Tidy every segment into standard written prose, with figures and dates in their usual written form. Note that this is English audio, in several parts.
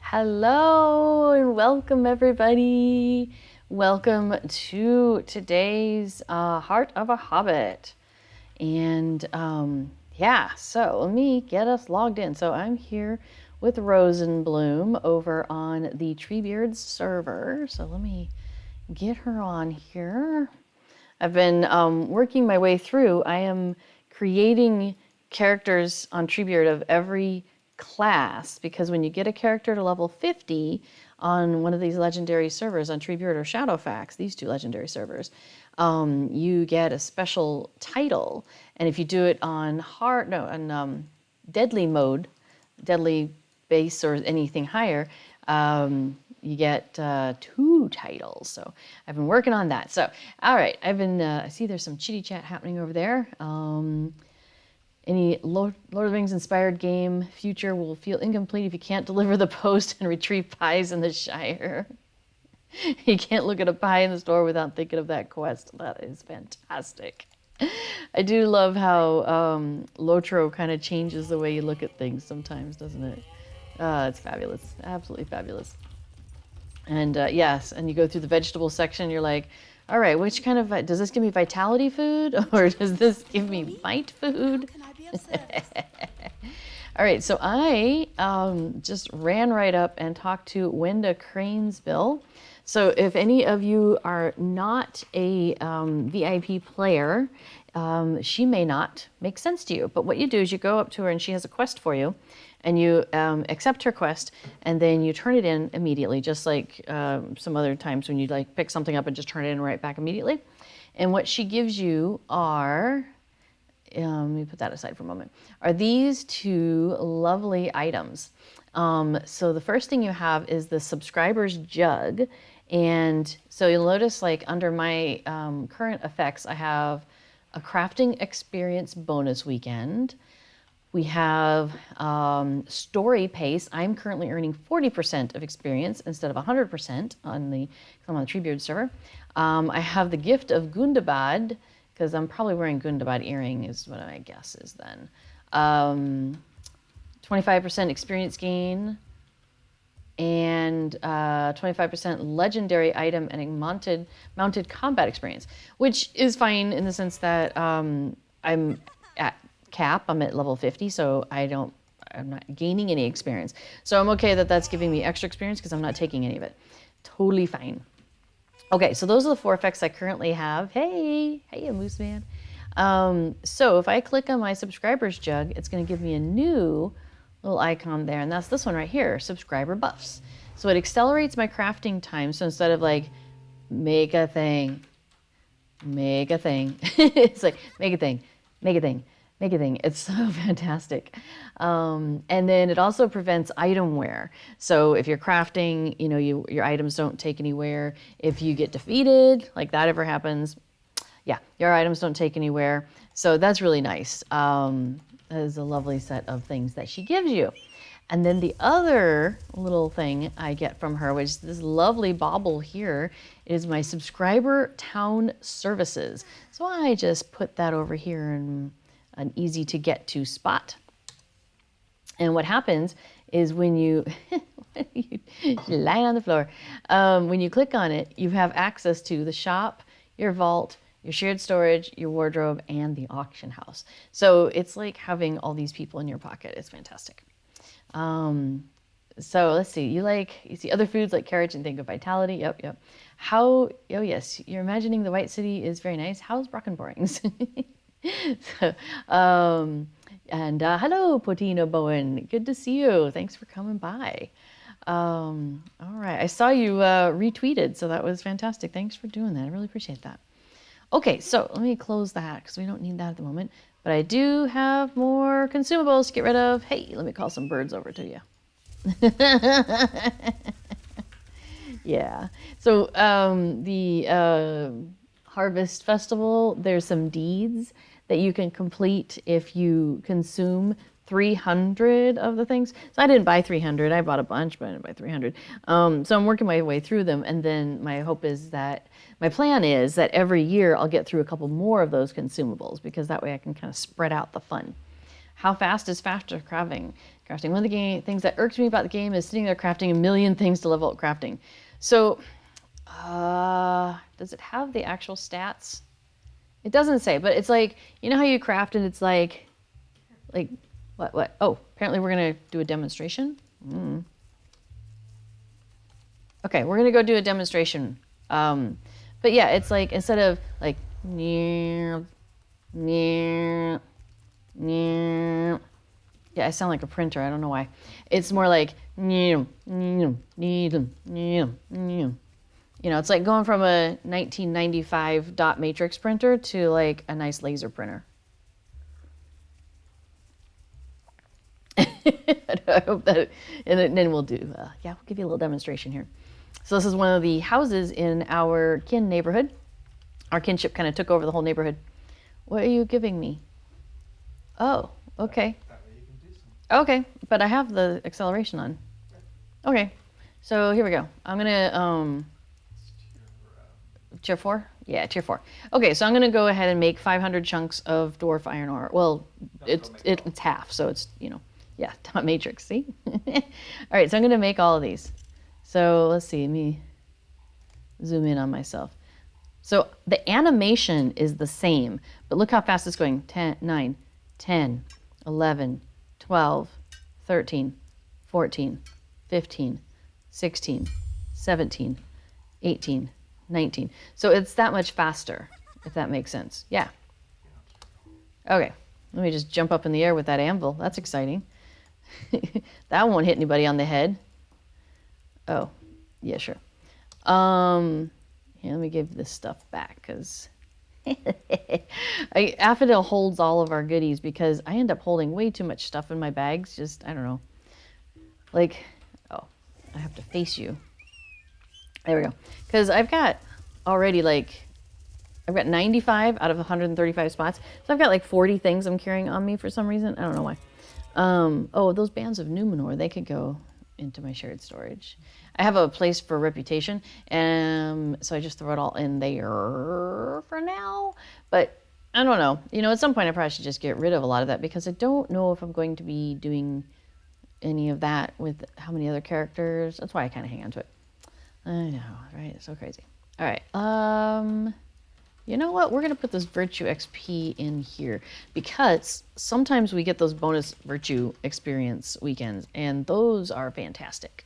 Hello and welcome everybody. Welcome to today's Heart of a Hobbit. And yeah, so let me get us logged in. So I'm here with Rosenbloom over on the Treebeards server. So let me get her on here. I've been working my way through. I am creating characters on Treebeard of every class, because when you get a character to level 50 on one of these legendary servers on Treebeard or Shadowfax, these two legendary servers, you get a special title. And if you do it on deadly mode, deadly base or anything higher, you get 2 titles. So I've been working on that. So, all right, I see there's some chitty chat happening over there. Any Lord of the Rings inspired game future will feel incomplete if you can't deliver the post and retrieve pies in the Shire. You can't look at a pie in the store without thinking of that quest. That is fantastic. I do love how Lotro kind of changes the way you look at things sometimes, doesn't it? It's fabulous, absolutely fabulous. And yes, and you go through the vegetable section, you're like, all right, which kind of, does this give me vitality food or does this give me might food? All right, so I just ran right up and talked to Wenda Cranesville. So if any of you are not a VIP player, she may not make sense to you. But what you do is you go up to her and she has a quest for you, and you accept her quest, and then you turn it in immediately, just like some other times when you like pick something up and just turn it in right back immediately. And what she gives you are, let me put that aside for a moment, are these 2 lovely items. So the first thing you have is the subscriber's jug. And so you'll notice, like, under my current effects, I have a crafting experience bonus weekend. We have story pace. I'm currently earning 40% of experience instead of 100% I'm on the Treebeard server. I have the gift of Gundabad, because I'm probably wearing Gundabad earring is what my guess is then. 25% experience gain, and 25% legendary item and mounted combat experience, which is fine in the sense that I'm at cap, I'm at level 50, so I'm not gaining any experience. So I'm okay that that's giving me extra experience because I'm not taking any of it. Totally fine. Okay, so those are the 4 effects I currently have. Hey, Moose Man. So if I click on my subscriber's jug, it's going to give me a new little icon there, and that's this one right here, subscriber buffs. So it accelerates my crafting time. So instead of like make a thing, it's like make a thing. It's so fantastic. And then it also prevents item wear. So if you're crafting, your items don't take anywhere. If you get defeated, like that ever happens, yeah, your items don't take anywhere. So that's really nice. That is a lovely set of things that she gives you. And then the other little thing I get from her, which is this lovely bauble here, is my subscriber town services. So I just put that over here and an easy to get to spot. And what happens is when you, you lie on the floor, when you click on it, you have access to the shop, your vault, your shared storage, your wardrobe, and the auction house. So it's like having all these people in your pocket. It's fantastic. So let's see, you see other foods like carrots and think of vitality. Yep. Oh yes, you're imagining the White City is very nice. How's Brockenborings? So, hello, Potino Bowen. Good to see you. Thanks for coming by. All right, I saw you retweeted, so that was fantastic. Thanks for doing that. I really appreciate that. Okay, so let me close that because we don't need that at the moment. But I do have more consumables to get rid of. Hey, let me call some birds over to you. Yeah. So the Harvest Festival, there's some deeds that you can complete if you consume 300 of the things. So I didn't buy 300. I bought a bunch, but I didn't buy 300. So I'm working my way through them. And then my plan is that every year I'll get through a couple more of those consumables because that way I can kind of spread out the fun. How fast is faster crafting? One of the things that irks me about the game is sitting there crafting a million things to level up crafting. So, does it have the actual stats? It doesn't say, but it's like, you know how you craft and it's like what? Oh, apparently we're going to do a demonstration. Okay, we're going to go do a demonstration. But yeah, it's like, instead of like, yeah, I sound like a printer. I don't know why. It's more like, you know, it's like going from a 1995 dot matrix printer to like a nice laser printer. I hope that, and then we'll do, we'll give you a little demonstration here. So this is one of the houses in our kin neighborhood. Our kinship kind of took over the whole neighborhood. What are you giving me? Oh, okay. Okay, but I have the acceleration on. Okay, so here we go. I'm gonna, tier 4? Yeah, tier 4. Okay, so I'm gonna go ahead and make 500 chunks of dwarf iron ore. Well, it's half, so it's, yeah, dot matrix, see? All right, so I'm gonna make all of these. So let's see, let me zoom in on myself. So the animation is the same, but look how fast it's going. 10, 9, 10, 11, 12, 13, 14, 15, 16, 17, 18, 19. So it's that much faster, if that makes sense. Yeah. Okay, let me just jump up in the air with that anvil. That's exciting. That won't hit anybody on the head. Oh, yeah, sure. Here, let me give this stuff back, because Affodil holds all of our goodies because I end up holding way too much stuff in my bags. Just, I don't know. Like, oh, I have to face you. There we go. Because I've got already I've got 95 out of 135 spots. So I've got like 40 things I'm carrying on me for some reason. I don't know why. Oh, those bands of Numenor, they could go into my shared storage. I have a place for reputation, and so I just throw it all in there for now. But I don't know. At some point I probably should just get rid of a lot of that because I don't know if I'm going to be doing any of that with how many other characters. That's why I kind of hang on to it. I know, right? It's so crazy. All right. You know what? We're going to put this Virtue XP in here because sometimes we get those bonus Virtue experience weekends, and those are fantastic.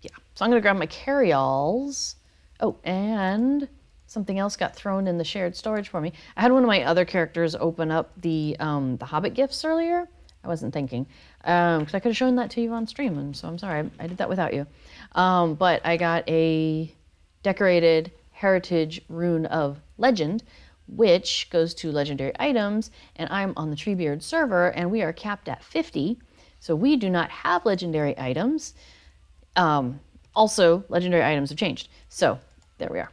Yeah, so I'm going to grab my carry-alls. Oh, and something else got thrown in the shared storage for me. I had one of my other characters open up the Hobbit gifts earlier. I wasn't thinking, because I could have shown that to you on stream, and so I'm sorry, I did that without you. But I got a decorated Heritage Rune of Legend, which goes to legendary items, and I'm on the Treebeard server, and we are capped at 50, so we do not have legendary items. Also, legendary items have changed, so there we are.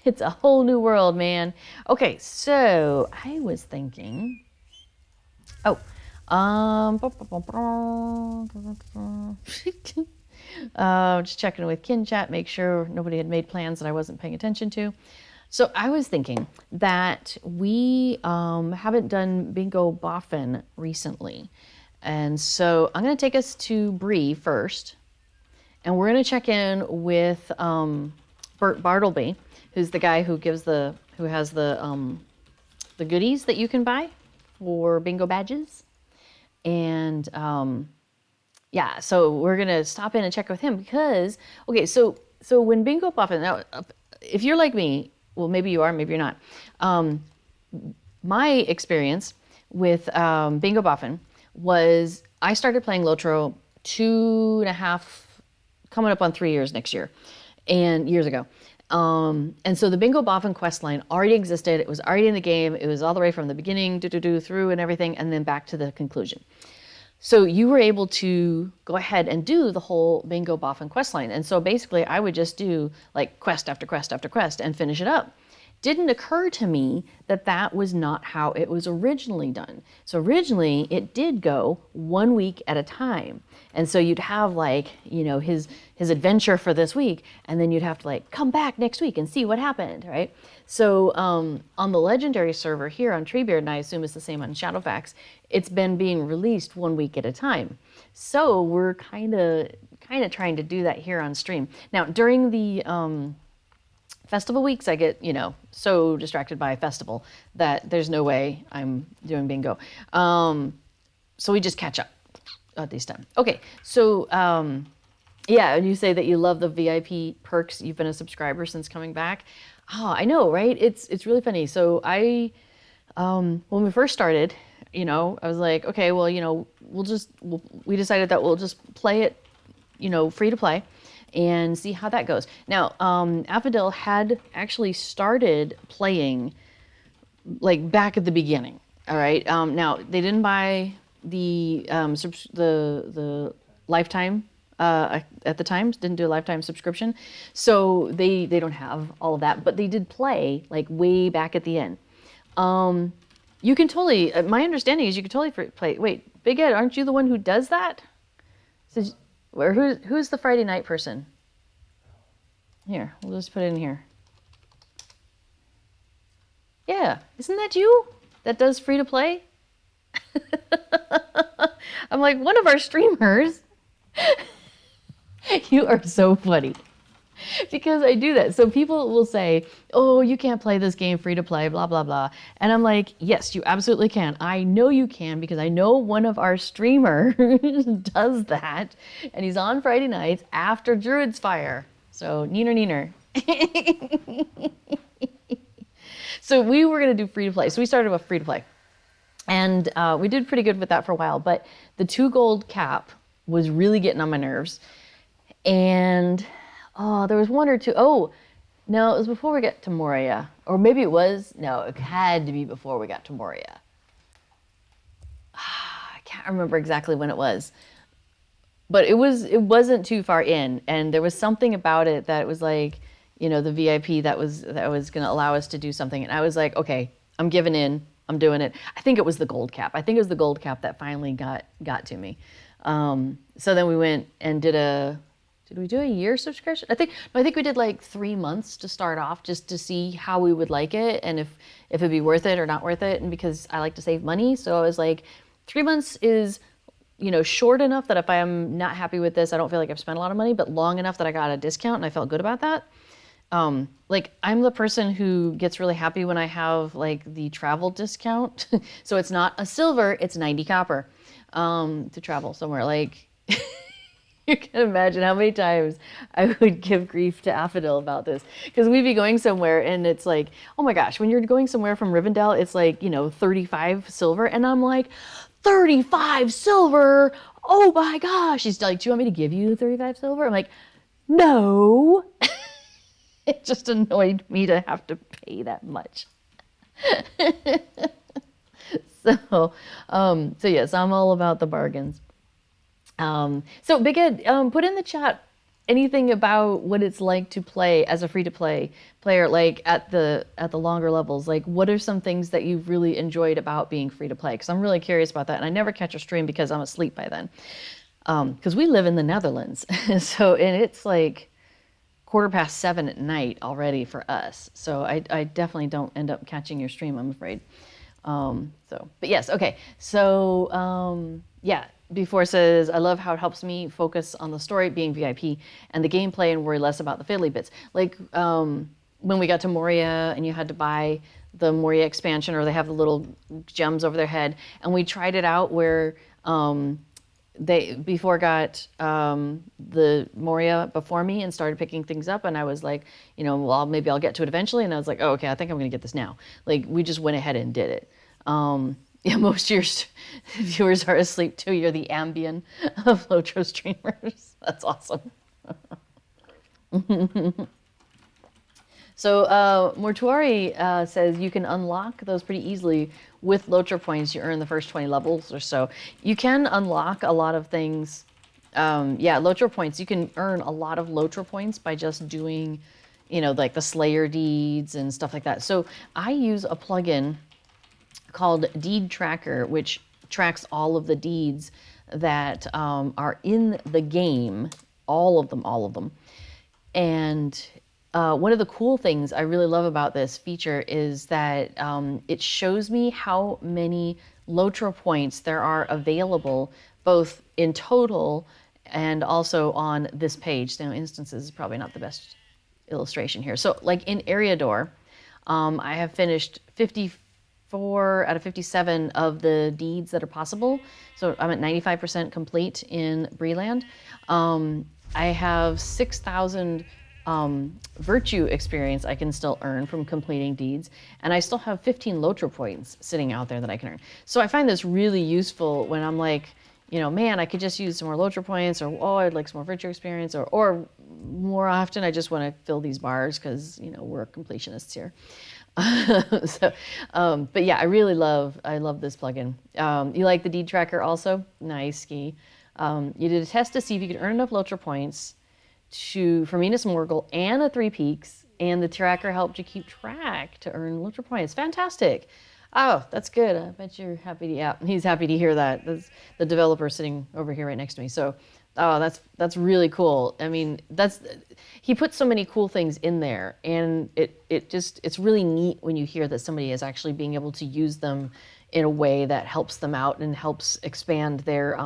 It's a whole new world, man. Okay, so I was thinking, just checking with Kin Chat, make sure nobody had made plans that I wasn't paying attention to. So I was thinking that we haven't done Bingo Boffin recently. And so I'm going to take us to Bree first. And we're going to check in with Bert Bartleby, who's the guy who has the goodies that you can buy for bingo badges. And yeah, so we're going to stop in and check with him because, okay, so when Bingo Boffin, now, if you're like me, well, maybe you are, maybe you're not. My experience with Bingo Boffin was I started playing Lotro 2.5, coming up on 3 years next year, and years ago. And so the Bingo Boffin questline already existed. It was already in the game. It was all the way from the beginning, through and everything, and then back to the conclusion. So you were able to go ahead and do the whole Bingo Boffin questline. And so basically I would just do like quest after quest after quest and finish it up. Didn't occur to me that that was not how it was originally done. So originally it did go 1 week at a time. And so you'd have like, you know, his adventure for this week, and then you'd have to like come back next week and see what happened, right? So on the Legendary server here on Treebeard, and I assume it's the same on Shadowfax, it's been being released 1 week at a time. So we're kind of trying to do that here on stream. Now during the festival weeks, I get, you know, so distracted by festival that there's no way I'm doing bingo. So we just catch up at these times. Okay, so yeah, and you say that you love the VIP perks. You've been a subscriber since coming back. Oh, I know, right? It's really funny. So I, when we first started, you know, I was like, okay, well, you know, we decided that we'll just play it, you know, free to play, and see how that goes. Now, Affadil had actually started playing like back at the beginning. All right. Now they didn't buy the lifetime at the time. Didn't do a lifetime subscription, so they don't have all of that. But they did play like way back at the end. You can totally. My understanding is you can totally play. Wait, Big Ed, aren't you the one who does that? So, who's the Friday night person? Here, we'll just put it in here. Yeah, isn't that you that does free to play? I'm like, one of our streamers. You are so funny. Because I do that. So people will say, oh, you can't play this game free to play, blah, blah, blah. And I'm like, yes, you absolutely can. I know you can because I know one of our streamers does that. And he's on Friday nights after Druid's Fire. So, neener. So we were going to do free to play. So we started with free to play. And we did pretty good with that for a while. But the 2 gold cap was really getting on my nerves. And there was 1 or 2. Oh, no, it was before we got to Moria. Or maybe it was. No, it had to be before we got to Moria. I can't remember exactly when it was. But it wasn't too far in. And there was something about it that it was like, you know, the VIP that was going to allow us to do something. And I was like, okay, I'm giving in. I'm doing it. I think it was the gold cap. I think it was the gold cap that finally got to me. So then we went and did we do a year subscription? I think we did like 3 months to start off just to see how we would like it and if it'd be worth it or not worth it. And because I like to save money. So I was like, 3 months is, you know, short enough that if I am not happy with this, I don't feel like I've spent a lot of money, but long enough that I got a discount and I felt good about that. Like I'm the person who gets really happy when I have like the travel discount. So it's not a silver, it's 90 copper, to travel somewhere. Like you can imagine how many times I would give grief to Affadil about this because we'd be going somewhere and it's like, oh my gosh, when you're going somewhere from Rivendell, it's like, you know, 35 silver. And I'm like, 35 silver. Oh my gosh. She's like, do you want me to give you 35 silver? I'm like, no. It just annoyed me to have to pay that much. So yes, I'm all about the bargains. So Big Ed, put in the chat anything about what it's like to play as a free-to-play player, like at the longer levels. Like, what are some things that you've really enjoyed about being free-to-play? Because I'm really curious about that, and I never catch a stream because I'm asleep by then. Because we live in the Netherlands, and it's like 7:15 at night already for us. So I definitely don't end up catching your stream, I'm afraid. But yes, okay. So, yeah, before says, I love how it helps me focus on the story, being VIP, and the gameplay and worry less about the fiddly bits. Like, when we got to Moria and you had to buy the Moria expansion, or they have the little gems over their head, and we tried it out where, they before got the Moria before me and started picking things up, and I was like, well, maybe I'll get to it eventually, and I was like, oh, okay, I think I'm gonna get this now. Like, we just went ahead and did it. Yeah, most of your viewers are asleep too. You're the Ambien of Lotro streamers. That's awesome. So Mortuari says you can unlock those pretty easily with Lotro points you earn the first 20 levels or so. You can unlock a lot of things. Yeah, Lotro points. You can earn a lot of Lotro points by just doing, like the Slayer deeds and stuff like that. So I use a plugin called Deed Tracker, which tracks all of the deeds that are in the game, all of them. And one of the cool things I really love about this feature is that it shows me how many Lotro points there are available, both in total and also on this page. Now, instances is probably not the best illustration here. So, like in Eriador, I have finished 54 out of 57 of the deeds that are possible. So I'm at 95% complete in Breland. I have 6,000 virtue experience I can still earn from completing deeds, and I still have 15 Lotro points sitting out there that I can earn. So I find this really useful when I'm like, man, I could just use some more Lotro points, or I'd like some more virtue experience, or more often I just want to fill these bars because we're completionists here. But yeah, I love this plugin. You like the deed tracker also? Nice, Ski. You did a test to see if you could earn enough Lotro points for Minas Morgul and the Three Peaks, and the tracker helped you keep track to earn Lotro points. Fantastic. Oh, that's good. I bet you're happy to, yeah, he's happy to hear that. That's the developer sitting over here right next to me. So, that's really cool. I mean, he put so many cool things in there, and it's really neat when you hear that somebody is actually being able to use them in a way that helps them out and helps expand their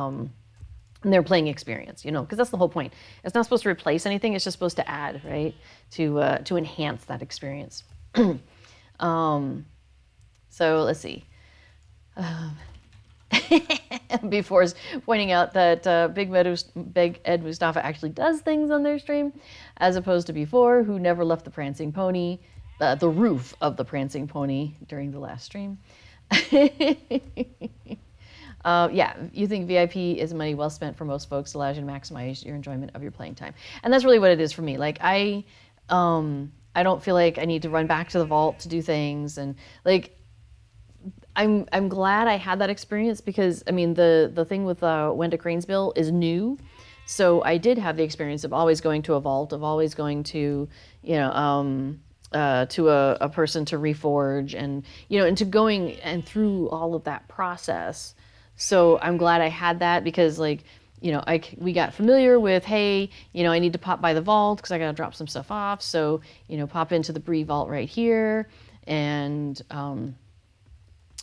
playing experience, because that's the whole point. It's not supposed to replace anything. It's just supposed to add, right, to enhance that experience. So let's see. Before pointing out that Big Ed Mustafa actually does things on their stream, as opposed to before, who never left the Prancing Pony, the roof of the Prancing Pony during the last stream. Yeah, you think VIP is money well spent for most folks, allows you to maximize your enjoyment of your playing time. And that's really what it is for me. Like, I don't feel like I need to run back to the vault to do things. And like, I'm glad I had that experience because, I mean, the thing with Wenda Cranesbill is new. So I did have the experience of always going to a vault, of always going to, to a person to reforge and, and to going and through all of that process. So I'm glad I had that because, like, we got familiar with, hey, I need to pop by the vault because I got to drop some stuff off. So, pop into the Bree vault right here and,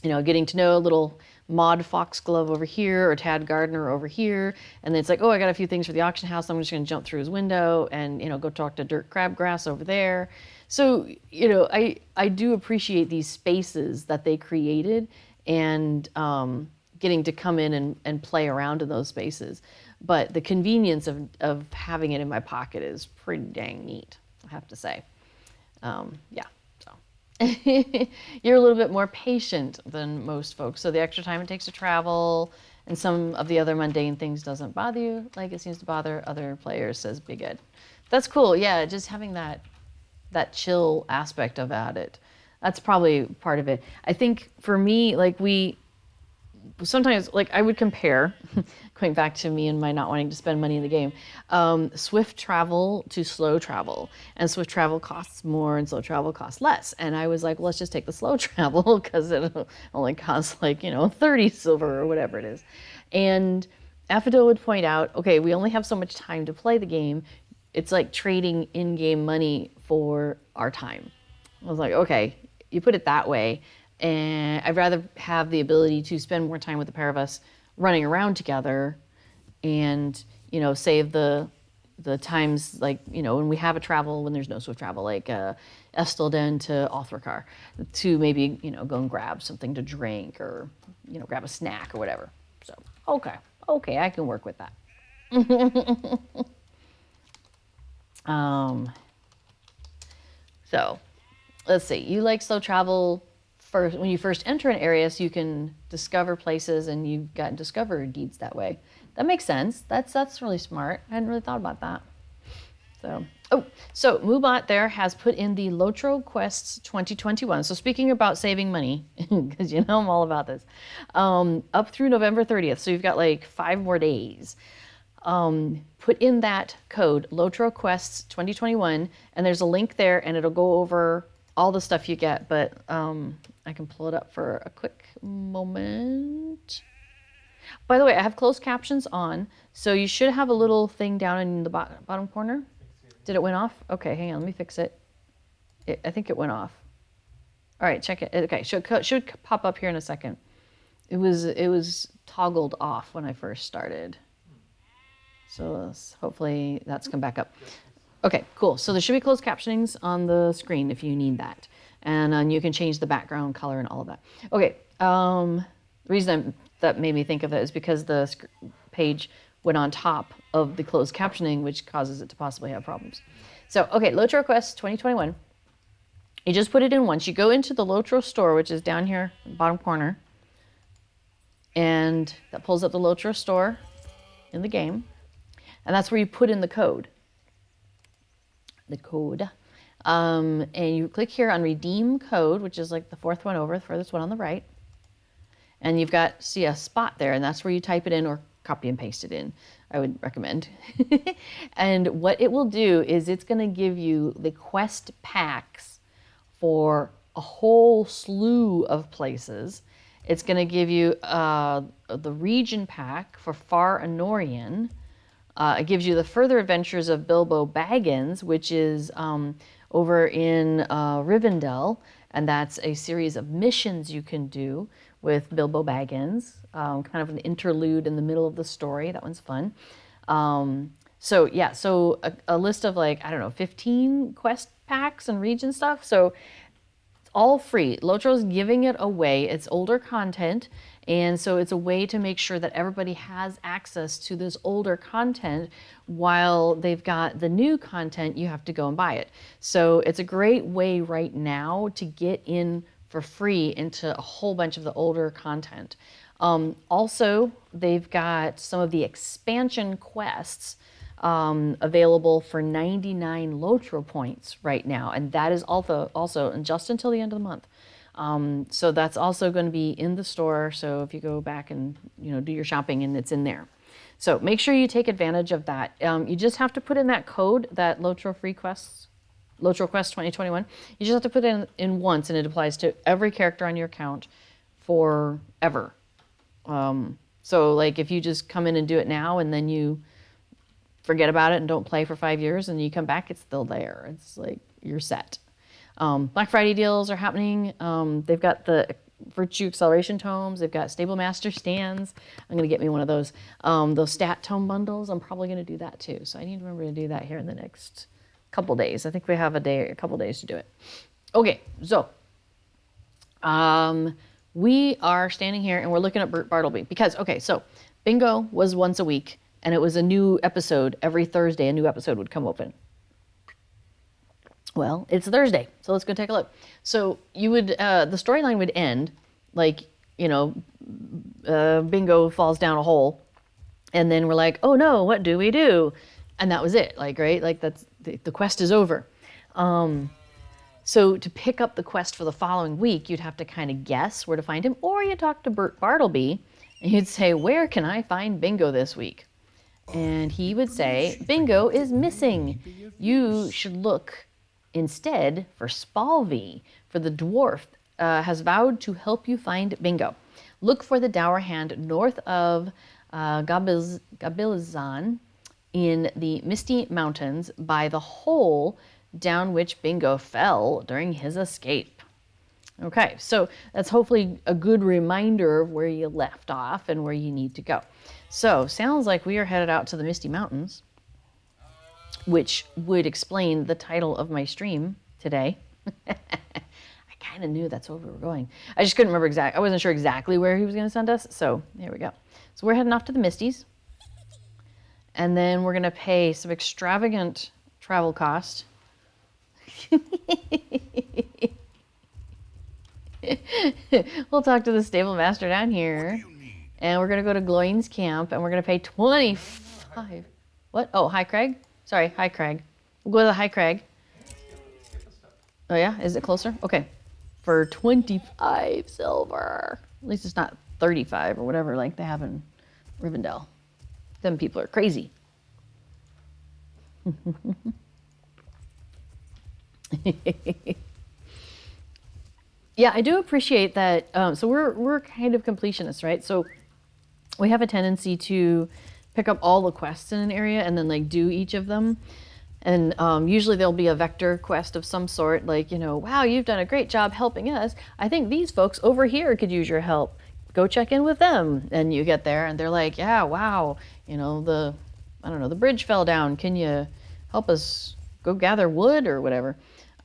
getting to know a little Maud Foxglove over here or Tad Gardner over here. And then it's like, oh, I got a few things for the auction house. I'm just going to jump through his window and, go talk to Dirk Crabgrass over there. So, I do appreciate these spaces that they created and getting to come in and play around in those spaces. But the convenience of having it in my pocket is pretty dang neat, I have to say. Yeah. You're a little bit more patient than most folks. So the extra time it takes to travel and some of the other mundane things doesn't bother you like it seems to bother other players, says Big Ed. That's cool. Yeah, just having that chill aspect about it. That's probably part of it. I think for me, like sometimes, like I would compare, going back to me and my not wanting to spend money in the game, swift travel to slow travel. And swift travel costs more and slow travel costs less. And I was like, well, let's just take the slow travel because it only costs 30 silver or whatever it is. And Affodil would point out, okay, we only have so much time to play the game. it's like trading in-game money for our time. I was like, okay, you put it that way, and I'd rather have the ability to spend more time with the pair of us running around together, and save the times, like when we have a travel, when there's no swift travel, like Estelden to Othrakar, to maybe go and grab something to drink, or grab a snack or whatever. So okay, I can work with that. So let's see. You like slow travel first when you first enter an area, so you can discover places, and you've got discover deeds that way. That makes sense. That's really smart. I hadn't really thought about that. So Moobot there has put in the Lotro Quests 2021. So speaking about saving money, because I'm all about this, up through November 30th. So you've got like 5 more days. Put in that code Lotro Quests 2021, and there's a link there, and it'll go over all the stuff you get. But I can pull it up for a quick moment. By the way, I have closed captions on, so you should have a little thing down in the bottom corner. Did it went off? Okay, hang on, let me fix it. I think it went off. All right, check it. Okay, should pop up here in a second. It was toggled off when I first started. So hopefully that's come back up. Okay, cool. So there should be closed captionings on the screen if you need that. And you can change the background color and all of that. Okay, the reason that made me think of it is because the page went on top of the closed captioning, which causes it to possibly have problems. So, okay, Lotro Quest 2021. You just put it in once. You go into the Lotro store, which is down here in the bottom corner. And that pulls up the Lotro store in the game. And that's where you put in the code. And you click here on Redeem Code, which is like the 4th one over, the furthest one on the right. And you've got, see a spot there, and that's where you type it in or copy and paste it in, I would recommend. And what it will do is it's going to give you the quest packs for a whole slew of places. It's going to give you the region pack for Far Anorian. It gives you the further adventures of Bilbo Baggins, which is over in Rivendell, and that's a series of missions you can do with Bilbo Baggins, kind of an interlude in the middle of the story. That one's fun. So a list of 15 quest packs and region stuff. So it's all free. Lotro's giving it away. It's older content, and so it's a way to make sure that everybody has access to this older content while they've got the new content. You have to go and buy it. So it's a great way right now to get in for free into a whole bunch of the older content. Also, they've got some of the expansion quests available for 99 Lotro points right now, and that is also just until the end of the month. So that's also going to be in the store. So if you go back and do your shopping, and it's in there. So make sure you take advantage of that. You just have to put in that code, that Lotro Free Quests. Lotro Quest 2021. You just have to put it in once, and it applies to every character on your account forever. So if you just come in and do it now, and then you forget about it and don't play for 5 years, and you come back, it's still there. It's like you're set. Black Friday deals are happening. They've got the Virtue Acceleration Tomes. They've got Stable Master Stands. I'm going to get me one of those. Those Stat Tome bundles, I'm probably going to do that too. So I need to remember to do that here in the next couple days. I think we have a couple days to do it. Okay, so we are standing here and we're looking at Bert Bartleby because, so Bingo was once a week, and it was a new episode. Every Thursday, a new episode would come open. Well, it's Thursday, so let's go take a look. So you would, the storyline would end Bingo falls down a hole, and then we're like, oh no, what do we do? And that was it, right? That's the quest is over. So to pick up the quest for the following week, you'd have to kind of guess where to find him, or you talk to Bert Bartleby, and you'd say, where can I find Bingo this week? And he would say, Bingo is missing. You should look instead for Spalvey, for the dwarf has vowed to help you find Bingo. Look for the Dower Hand north of Gabilzan, in the Misty Mountains by the hole down which Bingo fell during his escape. Okay, so that's hopefully a good reminder of where you left off and where you need to go. So, sounds like we are headed out to the Misty Mountains, which would explain the title of my stream today. I kind of knew that's where we were going. I just couldn't remember I wasn't sure exactly where he was going to send us, so here we go. So we're heading off to the Misties, and then we're going to pay some extravagant travel cost. We'll talk to the stable master down here, and we're going to go to Gloin's camp, and we're going to pay 25. What? Oh, High Crag? Sorry, High Crag. We'll go to the High Crag. Oh yeah? Is it closer? Okay. For 25 silver. At least it's not 35 or whatever like they have in Rivendell. Them people are crazy. Yeah, I do appreciate that. So we're kind of completionists, right? So we have a tendency to pick up all the quests in an area and then like do each of them. And usually there'll be a vector quest of some sort, like, wow, you've done a great job helping us. I think these folks over here could use your help. Go check in with them. And you get there and they're like, yeah, wow, the bridge fell down. Can you help us go gather wood or whatever?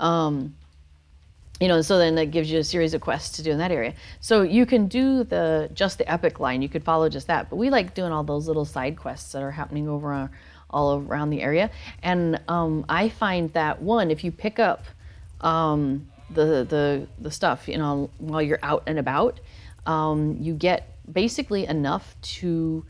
So then that gives you a series of quests to do in that area. So you can do just the epic line. You could follow just that. But we like doing all those little side quests that are happening all around the area. And I find that, one, if you pick up the stuff, while you're out and about, you get basically enough to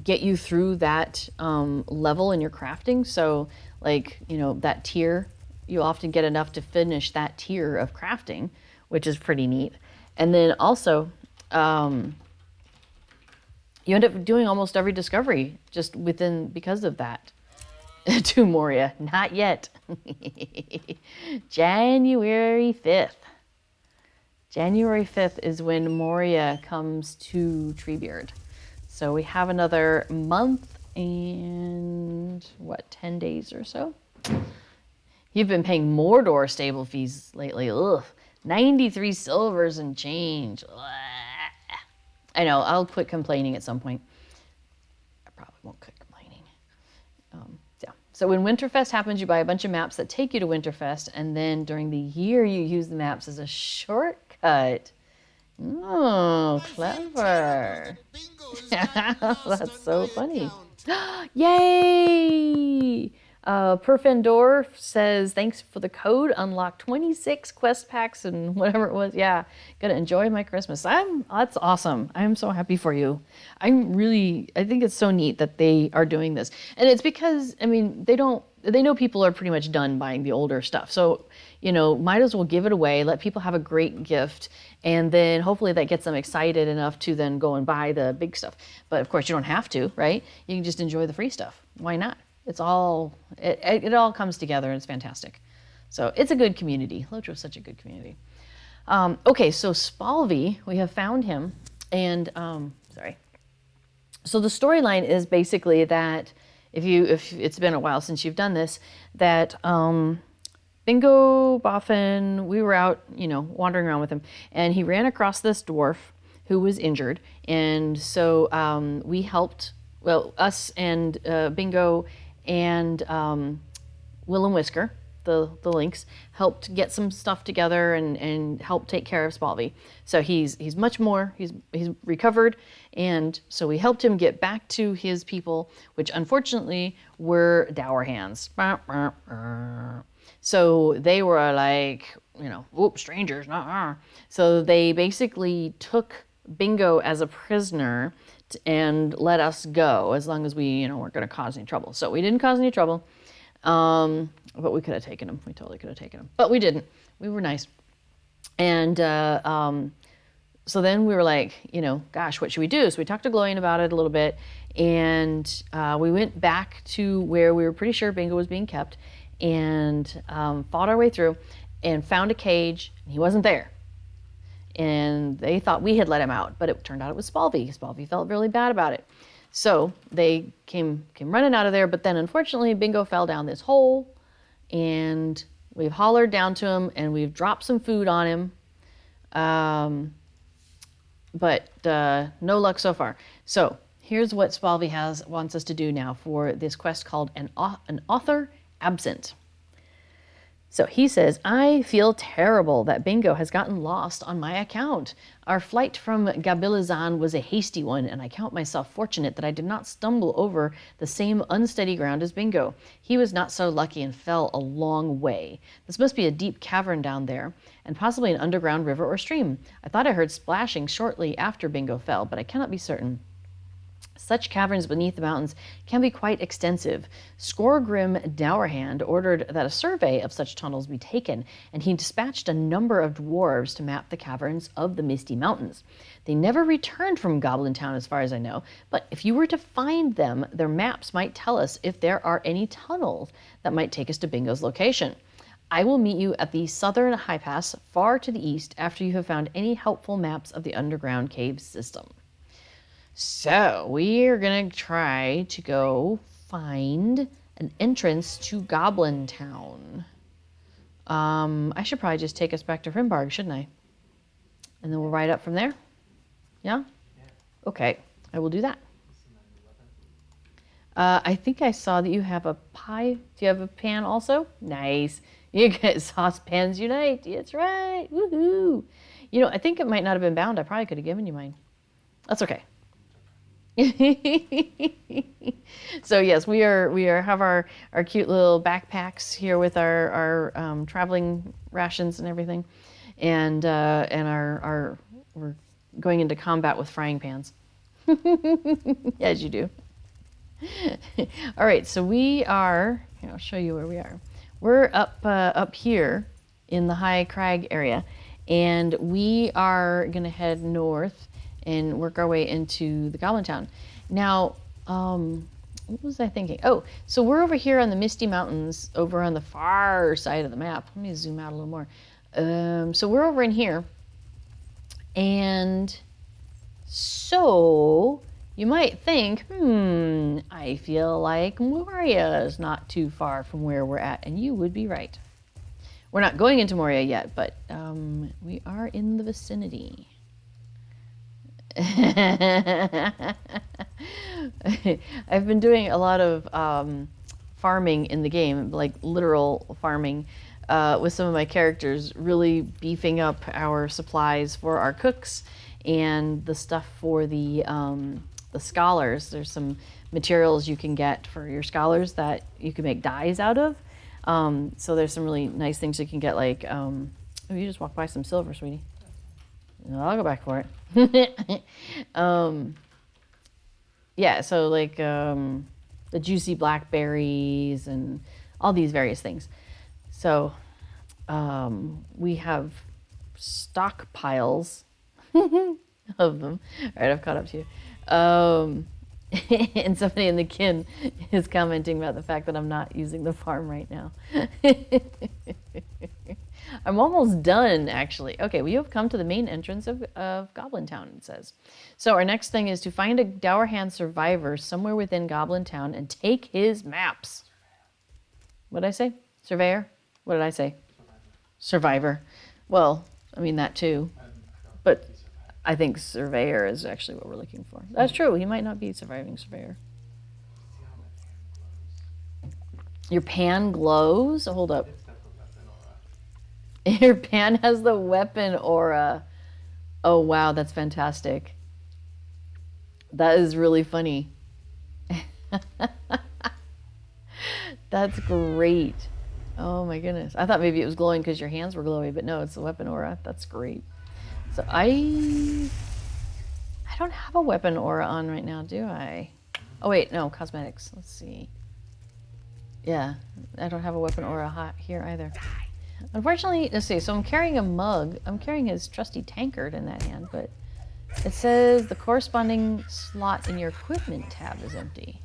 get you through that level in your crafting. So that tier, you often get enough to finish that tier of crafting, which is pretty neat. And then also, you end up doing almost every discovery just because of that. To Moria, not yet. January 5th. January 5th is when Moria comes to Treebeard. So we have another month and 10 days or so. You've been paying Mordor stable fees lately. Ugh, 93 silvers and change. Ugh. I know, I'll quit complaining at some point. I probably won't quit complaining. Yeah. So when Winterfest happens, you buy a bunch of maps that take you to Winterfest, and then during the year you use the maps as a shortcut. Oh, clever. That's so funny. Yay! Perfendor says, thanks for the code. Unlock 26 quest packs and whatever it was. Yeah, gonna enjoy my Christmas. That's awesome. I'm so happy for you. I think it's so neat that they are doing this. And it's because, they know people are pretty much done buying the older stuff. So, might as well give it away, let people have a great gift, and then hopefully that gets them excited enough to then go and buy the big stuff. But of course you don't have to, right? You can just enjoy the free stuff. Why not? It all comes together and it's fantastic. So it's a good community. Lotro is such a good community. Okay, so Spalvey, we have found him, and So the storyline is basically that if it's been a while since you've done this, that Bingo Boffin, we were out, wandering around with him, and he ran across this dwarf who was injured, and so we helped. Well, us and Bingo and Will and Whisker, the lynx, helped get some stuff together and help take care of Spalvey. So he's recovered, and so we helped him get back to his people, which unfortunately were Dour Hands. So they were like, strangers, nah. So they basically took Bingo as a prisoner and let us go as long as we, weren't going to cause any trouble. So we didn't cause any trouble, but we could have taken him. We totally could have taken him, but we didn't. We were nice. And so then we were like, gosh, what should we do? So we talked to Gloin about it a little bit, and we went back to where we were pretty sure Bingo was being kept, and fought our way through and found a cage, and he wasn't there. And they thought we had let him out, but it turned out it was Spalvey. Spalvey felt really bad about it. So they came running out of there, but then unfortunately Bingo fell down this hole, and we've hollered down to him and we've dropped some food on him. But no luck so far. So here's what Spalvi wants us to do now for this quest called an author absent. So he says, I feel terrible that Bingo has gotten lost on my account. Our flight from Gabilizan was a hasty one, and I count myself fortunate that I did not stumble over the same unsteady ground as Bingo. He was not so lucky and fell a long way. This must be a deep cavern down there, and possibly an underground river or stream. I thought I heard splashing shortly after Bingo fell, but I cannot be certain. Such caverns beneath the mountains can be quite extensive. Scoregrim Dowerhand ordered that a survey of such tunnels be taken, and he dispatched a number of dwarves to map the caverns of the Misty Mountains. They never returned from Goblin Town as far as I know, but if you were to find them, their maps might tell us if there are any tunnels that might take us to Bingo's location. I will meet you at the southern high pass far to the east after you have found any helpful maps of the underground cave system. So we're going to try to go find an entrance to Goblin Town. I should probably just take us back to Rimbarg, shouldn't I? And then we'll ride up from there? Yeah? Okay, I will do that. I think I saw that you have a pie. Do you have a pan also? Nice. You get saucepans unite. That's right. Woohoo. You know, I think it might not have been bound. I probably could have given you mine. That's okay. So yes, we have our cute little backpacks here with our traveling rations and everything, and our we're going into combat with frying pans, as you do. All right, so we are. Here, I'll show you where we are. We're up here in the high crag area, and we are gonna head north and work our way into the Goblin Town. Now, what was I thinking? Oh, so we're over here on the Misty Mountains, over on the far side of the map. Let me zoom out a little more. So we're over in here, and so you might think, I feel like Moria is not too far from where we're at, and you would be right. We're not going into Moria yet, but we are in the vicinity. I've been doing a lot of farming in the game, like literal farming, with some of my characters, really beefing up our supplies for our cooks and the stuff for the scholars. There's some materials you can get for your scholars that you can make dyes out of. So there's some really nice things you can get, like, oh, you just walked by some silver, sweetie. I'll go back for it. Yeah, so like the juicy blackberries and all these various things. So we have stockpiles of them. All right, I've caught up to you. And somebody in the kin is commenting about the fact that I'm not using the farm right now. I'm almost done, actually. Okay, we have come to the main entrance of Goblin Town, it says. So our next thing is to find a Dowerhand survivor somewhere within Goblin Town and take his maps. What did I say? Surveyor? What did I say? Survivor. Well, I mean that too. But I think surveyor is actually what we're looking for. That's true. He might not be surviving surveyor. Your pan glows? Hold up. Your pan has the weapon aura. Oh, wow. That's fantastic. That is really funny. That's great. Oh, my goodness. I thought maybe it was glowing because your hands were glowy, but no, it's the weapon aura. That's great. So I don't have a weapon aura on right now, do I? Oh, wait. No, cosmetics. Let's see. Yeah, I don't have a weapon aura here either. Unfortunately, let's see, so I'm carrying a mug. I'm carrying his trusty tankard in that hand, but it says the corresponding slot in your equipment tab is empty.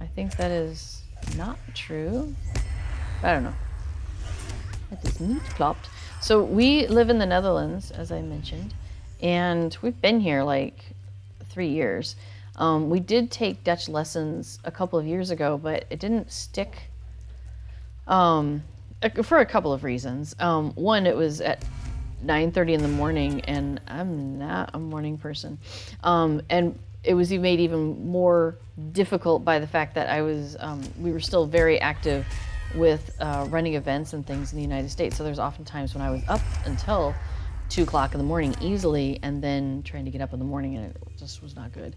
I think that is not true. I don't know. That is neat plopped. So we live in the Netherlands, as I mentioned, and we've been here like 3 years. We did take Dutch lessons a couple of years ago, but it didn't stick for a couple of reasons. One, it was at 9:30 in the morning, and I'm not a morning person. And it was made even more difficult by the fact that we were still very active with running events and things in the United States. So there's often times when I was up until 2 o'clock in the morning easily, and then trying to get up in the morning, and it just was not good.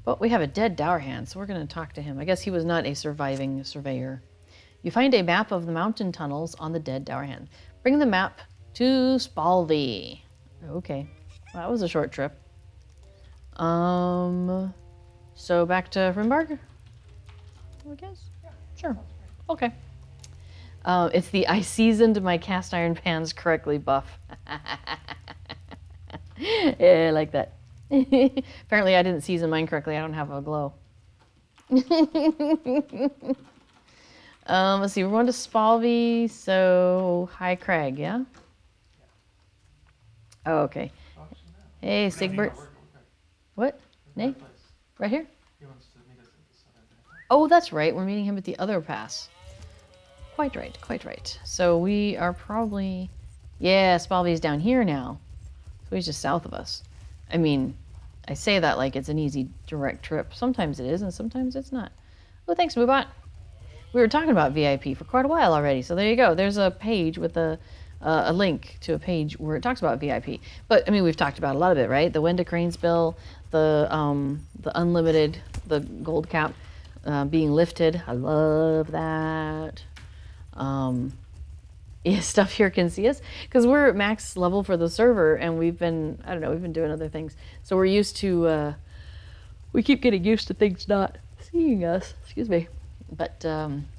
But we have a dead dour hand, so we're going to talk to him. I guess he was not a surviving surveyor. You find a map of the mountain tunnels on the dead dour hand. Bring the map to Spalvey. Okay, well, that was a short trip. So back to Rimbarg, I guess? Yeah. Sure. Okay. It's the I seasoned my cast iron pans correctly buff. Yeah, I like that. Apparently I didn't season mine correctly. I don't have a glow. Let's see, we're going to Spalvey, so High Crag, yeah? Oh, okay. Hey, Sigbert. What? Nay? Right here? Oh, that's right. We're meeting him at the other pass. Quite right, quite right. So we are probably... Yeah, Spalvey's down here now. So he's just south of us. I mean, I say that like it's an easy direct trip. Sometimes it is, and sometimes it's not. Oh, thanks, Moobot. We were talking about VIP for quite a while already, so there you go. There's a page with a link to a page where it talks about VIP. But, I mean, we've talked about a lot of it, right? The Wenda Cranes bill, the unlimited, the gold cap being lifted. I love that. Yeah, stuff here can see us because we're at max level for the server, and we've been, I don't know, we've been doing other things. So we're used to, we keep getting used to things not seeing us. Excuse me. But,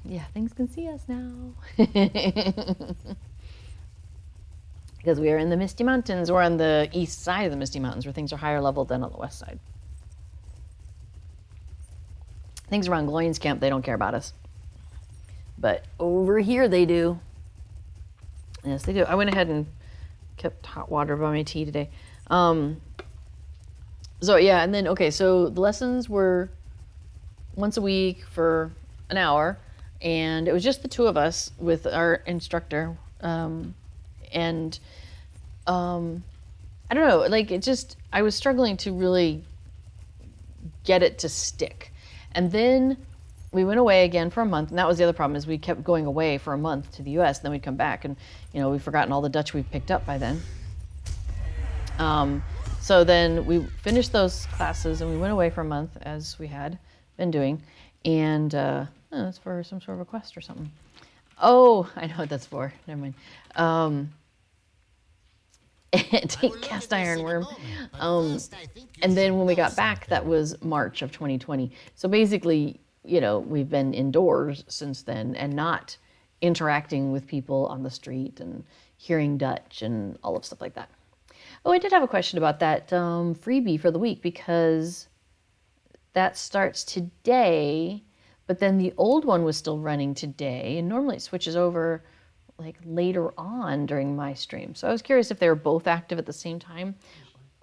yeah, things can see us now. Because we are in the Misty Mountains. We're on the east side of the Misty Mountains where things are higher level than on the west side. Things around Gloin's camp, they don't care about us. But over here they do. Yes, they do. I went ahead and kept hot water by my tea today. So, yeah, and then, okay, so the lessons were once a week for an hour, and it was just the two of us with our instructor. I don't know, like it just, I was struggling to really get it to stick. And then we went away again for a month, and that was the other problem, is we kept going away for a month to the US, and then we'd come back, and you know, we've forgotten all the Dutch we've picked up by then. So then we finished those classes, and we went away for a month, as we had been doing, and that's for some sort of a quest or something. Oh, I know what that's for. Never mind. Take cast iron worm. And then when we got back, that was March of 2020. So basically, you know, we've been indoors since then and not interacting with people on the street and hearing Dutch and all of stuff like that. Oh, I did have a question about that freebie for the week, because that starts today, but then the old one was still running today, and normally it switches over like later on during my stream. So I was curious if they were both active at the same time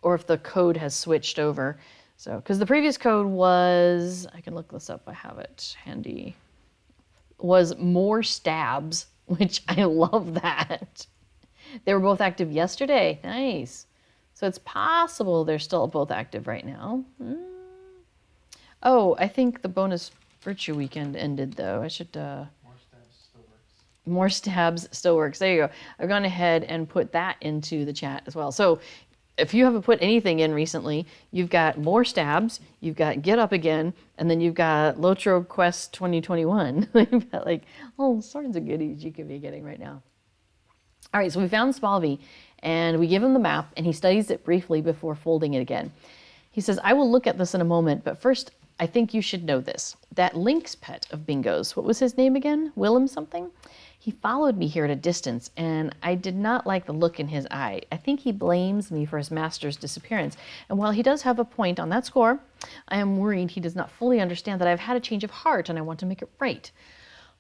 or if the code has switched over. So, because the previous code was, I can look this up, I have it handy, was more stabs, which I love that. They were both active yesterday. Nice. So it's possible they're still both active right now. Oh, I think the bonus virtue weekend ended though. I should, More stabs still works. There you go. I've gone ahead and put that into the chat as well. So if you haven't put anything in recently, you've got more stabs, you've got Get Up Again, and then you've got Lotro Quest 2021. You've got like all sorts of goodies you could be getting right now. All right, so we found Spalvey, and we give him the map, and he studies it briefly before folding it again. He says, I will look at this in a moment, but first, I think you should know this. That lynx pet of Bingo's, what was his name again? Willem something? He followed me here at a distance, and I did not like the look in his eye. I think he blames me for his master's disappearance. And while he does have a point on that score, I am worried he does not fully understand that I've had a change of heart and I want to make it right.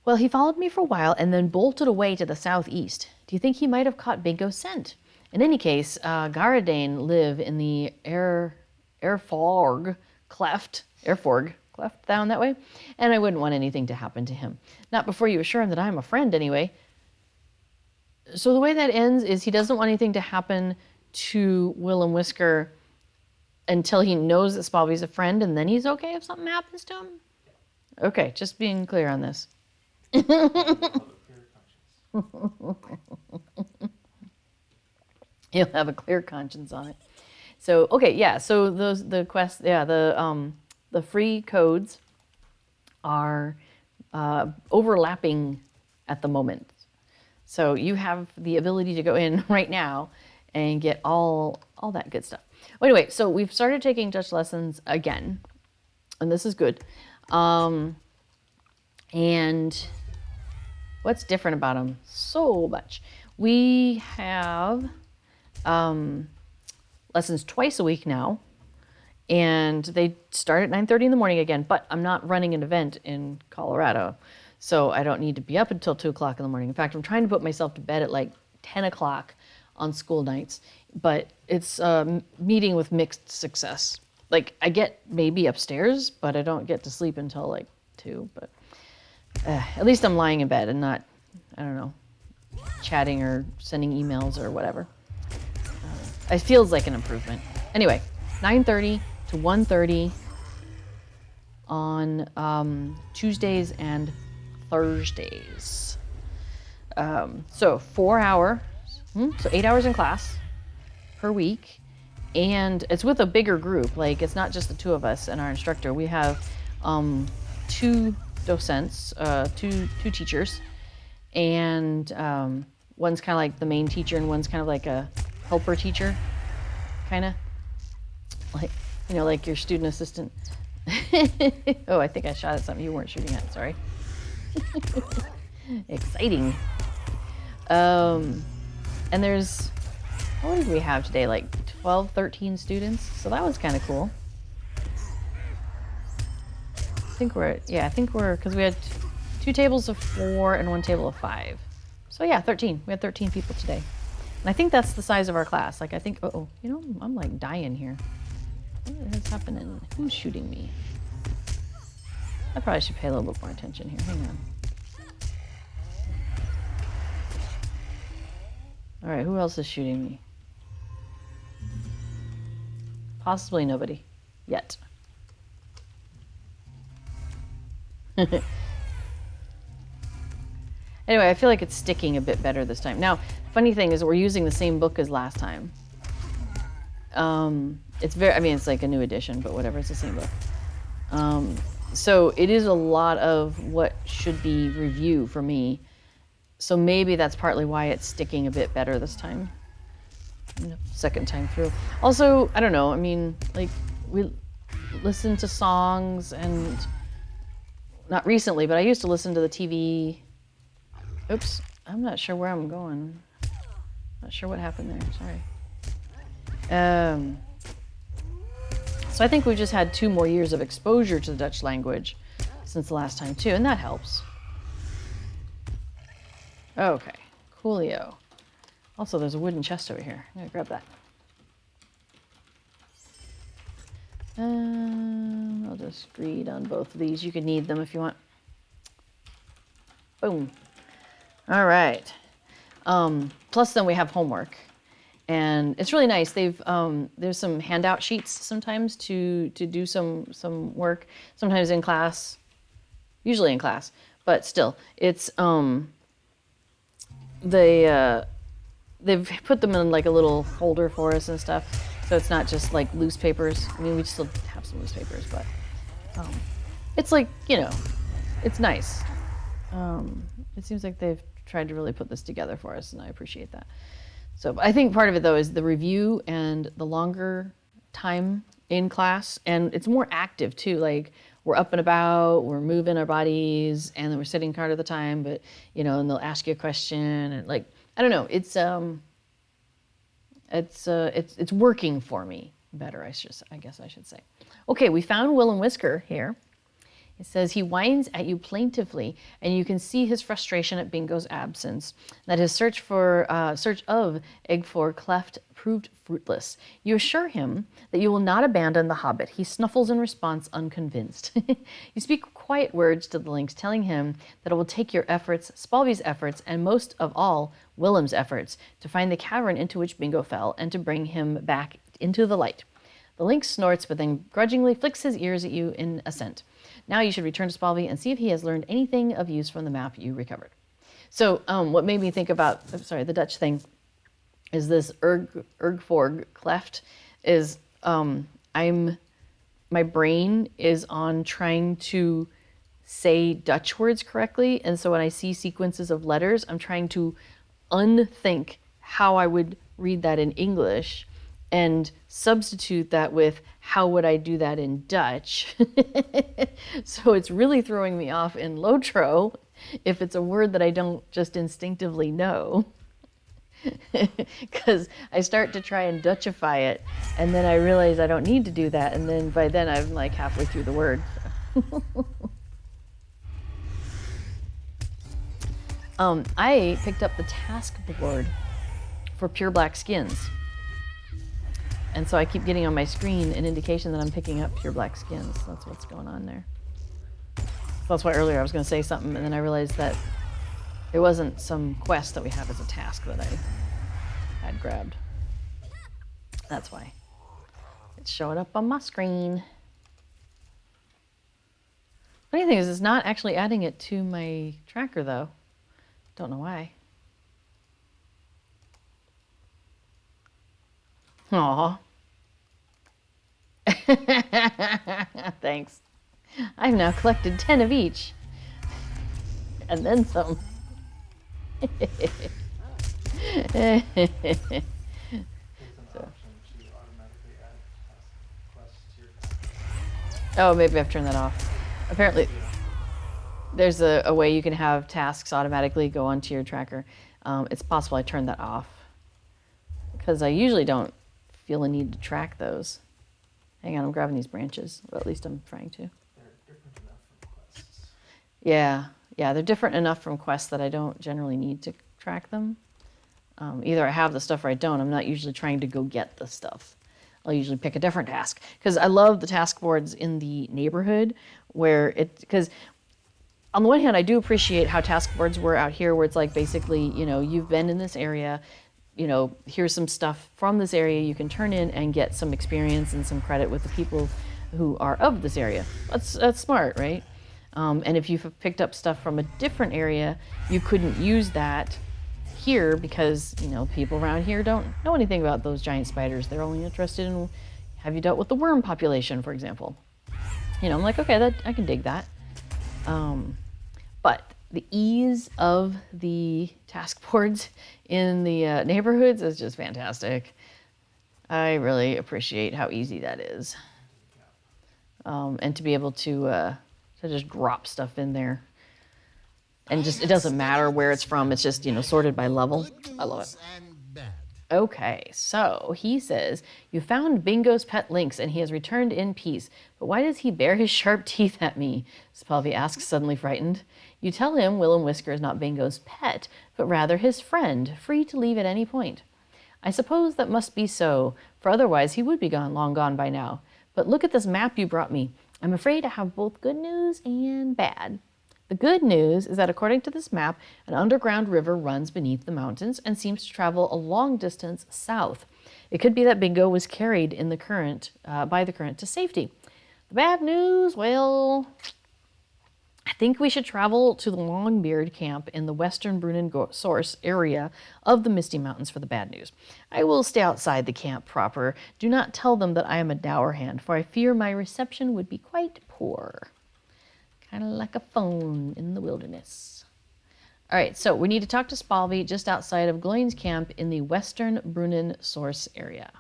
Well, he followed me for a while and then bolted away to the southeast. Do you think he might have caught Bingo's scent? In any case, Garadane live in the Airforg cleft down that way, and I wouldn't want anything to happen to him. Not before you assure him that I'm a friend anyway. So the way that ends is he doesn't want anything to happen to Will and Whisker until he knows that Spalvy's a friend, and then he's okay if something happens to him? Okay, just being clear on this. He'll have a clear conscience on it. So, okay, yeah, so the free codes are overlapping at the moment. So you have the ability to go in right now and get all that good stuff. Well, anyway, so we've started taking Dutch lessons again, and this is good. And what's different about them? So much. We have lessons twice a week now, and they start at 9:30 in the morning again, but I'm not running an event in Colorado, so I don't need to be up until 2 o'clock in the morning. In fact, I'm trying to put myself to bed at like 10 o'clock on school nights, but it's meeting with mixed success. Like, I get maybe upstairs, but I don't get to sleep until like 2, but at least I'm lying in bed and not, I don't know, chatting or sending emails or whatever. It feels like an improvement. Anyway, 9:30 to 1:30 on Tuesdays and Thursdays. So 4 hours, so 8 hours in class per week. And it's with a bigger group. Like, it's not just the two of us and our instructor. We have 2 docents, two teachers, and one's kind of like the main teacher and one's kind of like a helper teacher, kind of like, you know, like your student assistant. Oh, I think I shot at something you weren't shooting at, sorry. Exciting. And there's, what did we have today? Like 12, 13 students. So that was kind of cool. I think we're, because we had 2 tables of 4 and 1 table of 5. So yeah, 13. We had 13 people today. And I think that's the size of our class. Like, I think, you know, I'm like dying here. What is happening? Who's shooting me? I probably should pay a little bit more attention here. Hang on. All right, who else is shooting me? Possibly nobody. Yet. Anyway, I feel like it's sticking a bit better this time. Now, funny thing is we're using the same book as last time. It's it's like a new edition, but whatever, it's the same book. So it is a lot of what should be review for me. So maybe that's partly why it's sticking a bit better this time. Second time through. Also, I don't know, I mean, like, we listen to songs, and not recently, but I used to listen to the TV. Oops, I'm not sure where I'm going. Not sure what happened there, sorry. So I think we've just had 2 more years of exposure to the Dutch language since the last time too, and that helps. Okay, coolio. Also, there's a wooden chest over here. I'm gonna grab that. I'll just read on both of these. You can need them if you want. Boom. All right. Plus then we have homework. And it's really nice. They've there's some handout sheets sometimes to do some work. Sometimes in class, usually in class, but still, it's they've put them in like a little folder for us and stuff. So it's not just like loose papers. I mean, we still have some loose papers, but it's like, you know, it's nice. It seems like they've tried to really put this together for us, and I appreciate that. So I think part of it, though, is the review and the longer time in class, and it's more active, too. Like, we're up and about, we're moving our bodies, and then we're sitting part of the time, but, you know, and they'll ask you a question, and, like, I don't know, it's working for me better, I guess I should say. Okay, we found Will and Whisker here, It says he whines at you plaintively, and you can see his frustration at Bingo's absence. That his search of Egg4 Cleft proved fruitless. You assure him that you will not abandon the Hobbit. He snuffles in response, unconvinced. You speak quiet words to the lynx, telling him that it will take your efforts, Spalvy's efforts, and most of all, Willem's efforts, to find the cavern into which Bingo fell and to bring him back into the light. The lynx snorts, but then grudgingly flicks his ears at you in assent. Now you should return to Spalvy and see if he has learned anything of use from the map you recovered. So what made me think about, the Dutch thing, is this Ergforg Cleft is, my brain is on trying to say Dutch words correctly. And so when I see sequences of letters, I'm trying to unthink how I would read that in English and substitute that with how would I do that in Dutch. So it's really throwing me off in Lotro if it's a word that I don't just instinctively know. Because I start to try and Dutchify it, and then I realize I don't need to do that, and then by then I'm like halfway through the word. I picked up the task board for Pure Black Skins. And so I keep getting on my screen an indication that I'm picking up Pure Black Skins. That's what's going on there. So that's why earlier I was going to say something, and then I realized that it wasn't some quest that we have as a task that I had grabbed. That's why. It's showing up on my screen. Funny thing is, it's not actually adding it to my tracker, though. Don't know why. Aw. Thanks. I've now collected 10 of each. And then some. Oh, maybe I've turned that off. Apparently, there's a way you can have tasks automatically go onto your tracker. It's possible I turned that off because I usually don't feel a need to track those. Hang on, I'm grabbing these branches, or at least I'm trying to. They're different enough from quests. Yeah, they're different enough from quests that I don't generally need to track them. Either I have the stuff or I don't. I'm not usually trying to go get the stuff. I'll usually pick a different task. Because I love the task boards in the neighborhood because on the one hand, I do appreciate how task boards were out here where it's like basically, you've been in this area, here's some stuff from this area you can turn in and get some experience and some credit with the people who are of this area. That's smart, right? And if you've picked up stuff from a different area, you couldn't use that here because, people around here don't know anything about those giant spiders. They're only interested in, have you dealt with the worm population, for example? I'm like, okay, I can dig that. But the ease of the task boards in the neighborhoods is just fantastic. I really appreciate how easy that is. And to be able to just drop stuff in there. And just, it doesn't matter where it's from. It's just, sorted by level. I love it. Okay, so he says, you found Bingo's pet lynx and he has returned in peace. But why does he bare his sharp teeth at me? Spalvy asks, suddenly frightened. You tell him Will and Whisker is not Bingo's pet, but rather his friend, free to leave at any point. I suppose that must be so, for otherwise he would be long gone by now. But look at this map you brought me. I'm afraid I have both good news and bad. The good news is that according to this map, an underground river runs beneath the mountains and seems to travel a long distance south. It could be that Bingo was carried in the current, by the current to safety. The bad news, well, I think we should travel to the Longbeard camp in the western Brunnen source area of the Misty Mountains for the bad news. I will stay outside the camp proper. Do not tell them that I am a dour hand, for I fear my reception would be quite poor. Kind of like a phone in the wilderness. All right, so we need to talk to Spalvy just outside of Gloin's camp in the western Brunnen source area.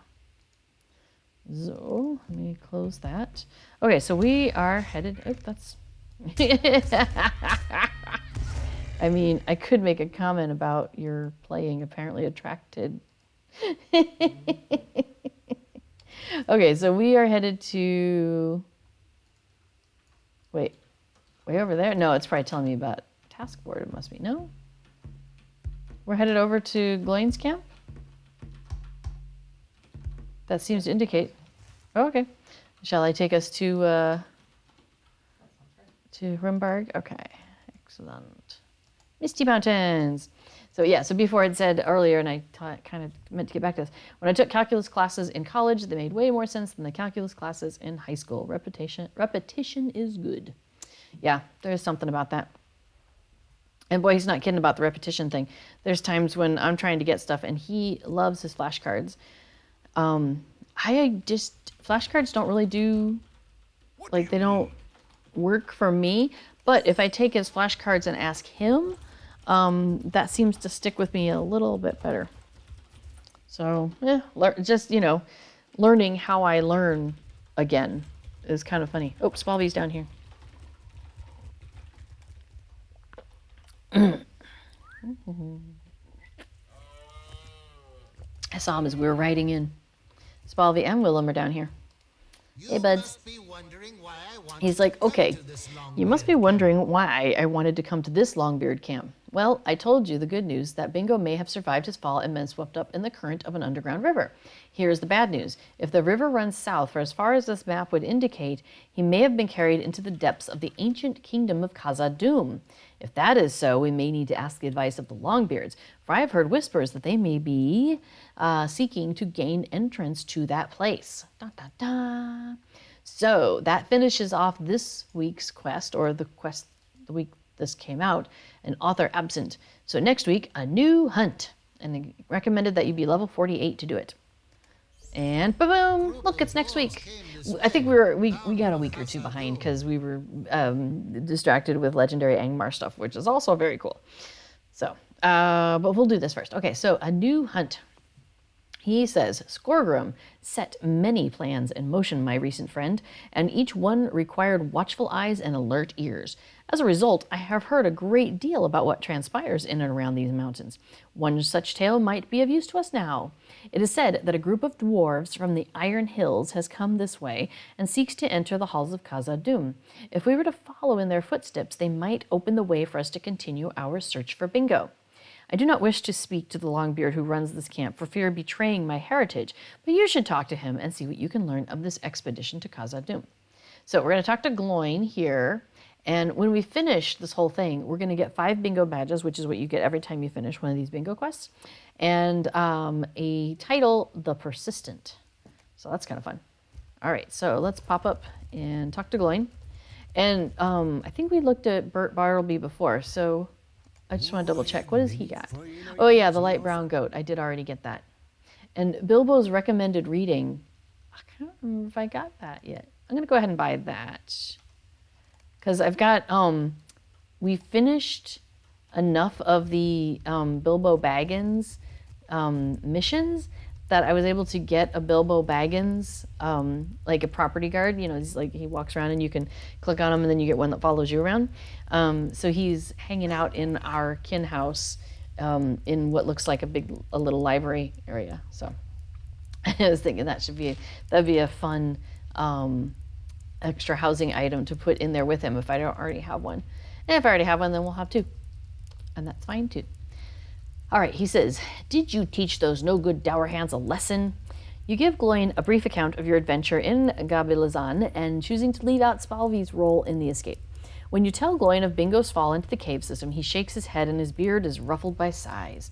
So, let me close that. Okay, so we are headed... Oh, that's... I mean, I could make a comment about your playing apparently attracted. Okay, so we are headed to... Wait. way over there. No, it's probably telling me about task board. It must be. No? We're headed over to Glaine's camp? That seems to indicate. Oh, okay. Shall I take us to Rimbarg? Okay. Excellent. Misty Mountains. So yeah, so before I'd said earlier, and I kind of meant to get back to this, when I took calculus classes in college, they made way more sense than the calculus classes in high school. Repetition is good. Yeah, there's something about that. And boy, he's not kidding about the repetition thing. There's times when I'm trying to get stuff, and he loves his flashcards. Flashcards don't really do, like, they don't work for me. But if I take his flashcards and ask him, that seems to stick with me a little bit better. So, just, learning how I learn again is kind of funny. Oh, Spalvy's down here. I saw him as we were riding in. Spalvy and Willem are down here. Hey, buds. He's like, okay, you must be wondering why I wanted to come to this Longbeard camp. Well, I told you the good news, that Bingo may have survived his fall and been swept up in the current of an underground river. Here's the bad news. If the river runs south for as far as this map would indicate, he may have been carried into the depths of the ancient kingdom of Khazad-dûm. If that is so, we may need to ask the advice of the Longbeards, for I have heard whispers that they may be seeking to gain entrance to that place. Da, da, da. So that finishes off this week's quest, or the quest the week this came out, an author absent. So next week, a new hunt. And they recommended that you be level 48 to do it. And boom! Look, it's next week. I think we got a week or two behind because we were distracted with Legendary Angmar stuff, which is also very cool. So, but we'll do this first. Okay, so a new hunt. He says, Skorgrim set many plans in motion, my recent friend, and each one required watchful eyes and alert ears. As a result, I have heard a great deal about what transpires in and around these mountains. One such tale might be of use to us now. It is said that a group of dwarves from the Iron Hills has come this way and seeks to enter the halls of Khazad-dûm. If we were to follow in their footsteps, they might open the way for us to continue our search for Bingo. I do not wish to speak to the Longbeard who runs this camp for fear of betraying my heritage, but you should talk to him and see what you can learn of this expedition to Khazad-dûm. So we're going to talk to Gloin here, and when we finish this whole thing, we're going to get 5 bingo badges, which is what you get every time you finish one of these bingo quests, and a title, The Persistent. So that's kind of fun. All right, so let's pop up and talk to Gloin. And I think we looked at Bert Bartleby before, so I just want to double check. What has he got? Oh yeah, the light brown goat. I did already get that. And Bilbo's recommended reading. I can't remember if I got that yet. I'm going to go ahead and buy that. Because I've got, we finished enough of the Bilbo Baggins missions that I was able to get a Bilbo Baggins, like a property guard. You know, he's like, he walks around and you can click on him and then you get one that follows you around. So he's hanging out in our kin house in what looks like a little library area. So I was thinking that'd be a fun extra housing item to put in there with him if I don't already have one. And if I already have one, then we'll have 2. And that's fine too. All right, he says, did you teach those no-good dour hands a lesson? You give Gloin a brief account of your adventure in Gabilazan and choosing to lead out Spalvy's role in the escape. When you tell Gloin of Bingo's fall into the cave system, he shakes his head and his beard is ruffled by sighs.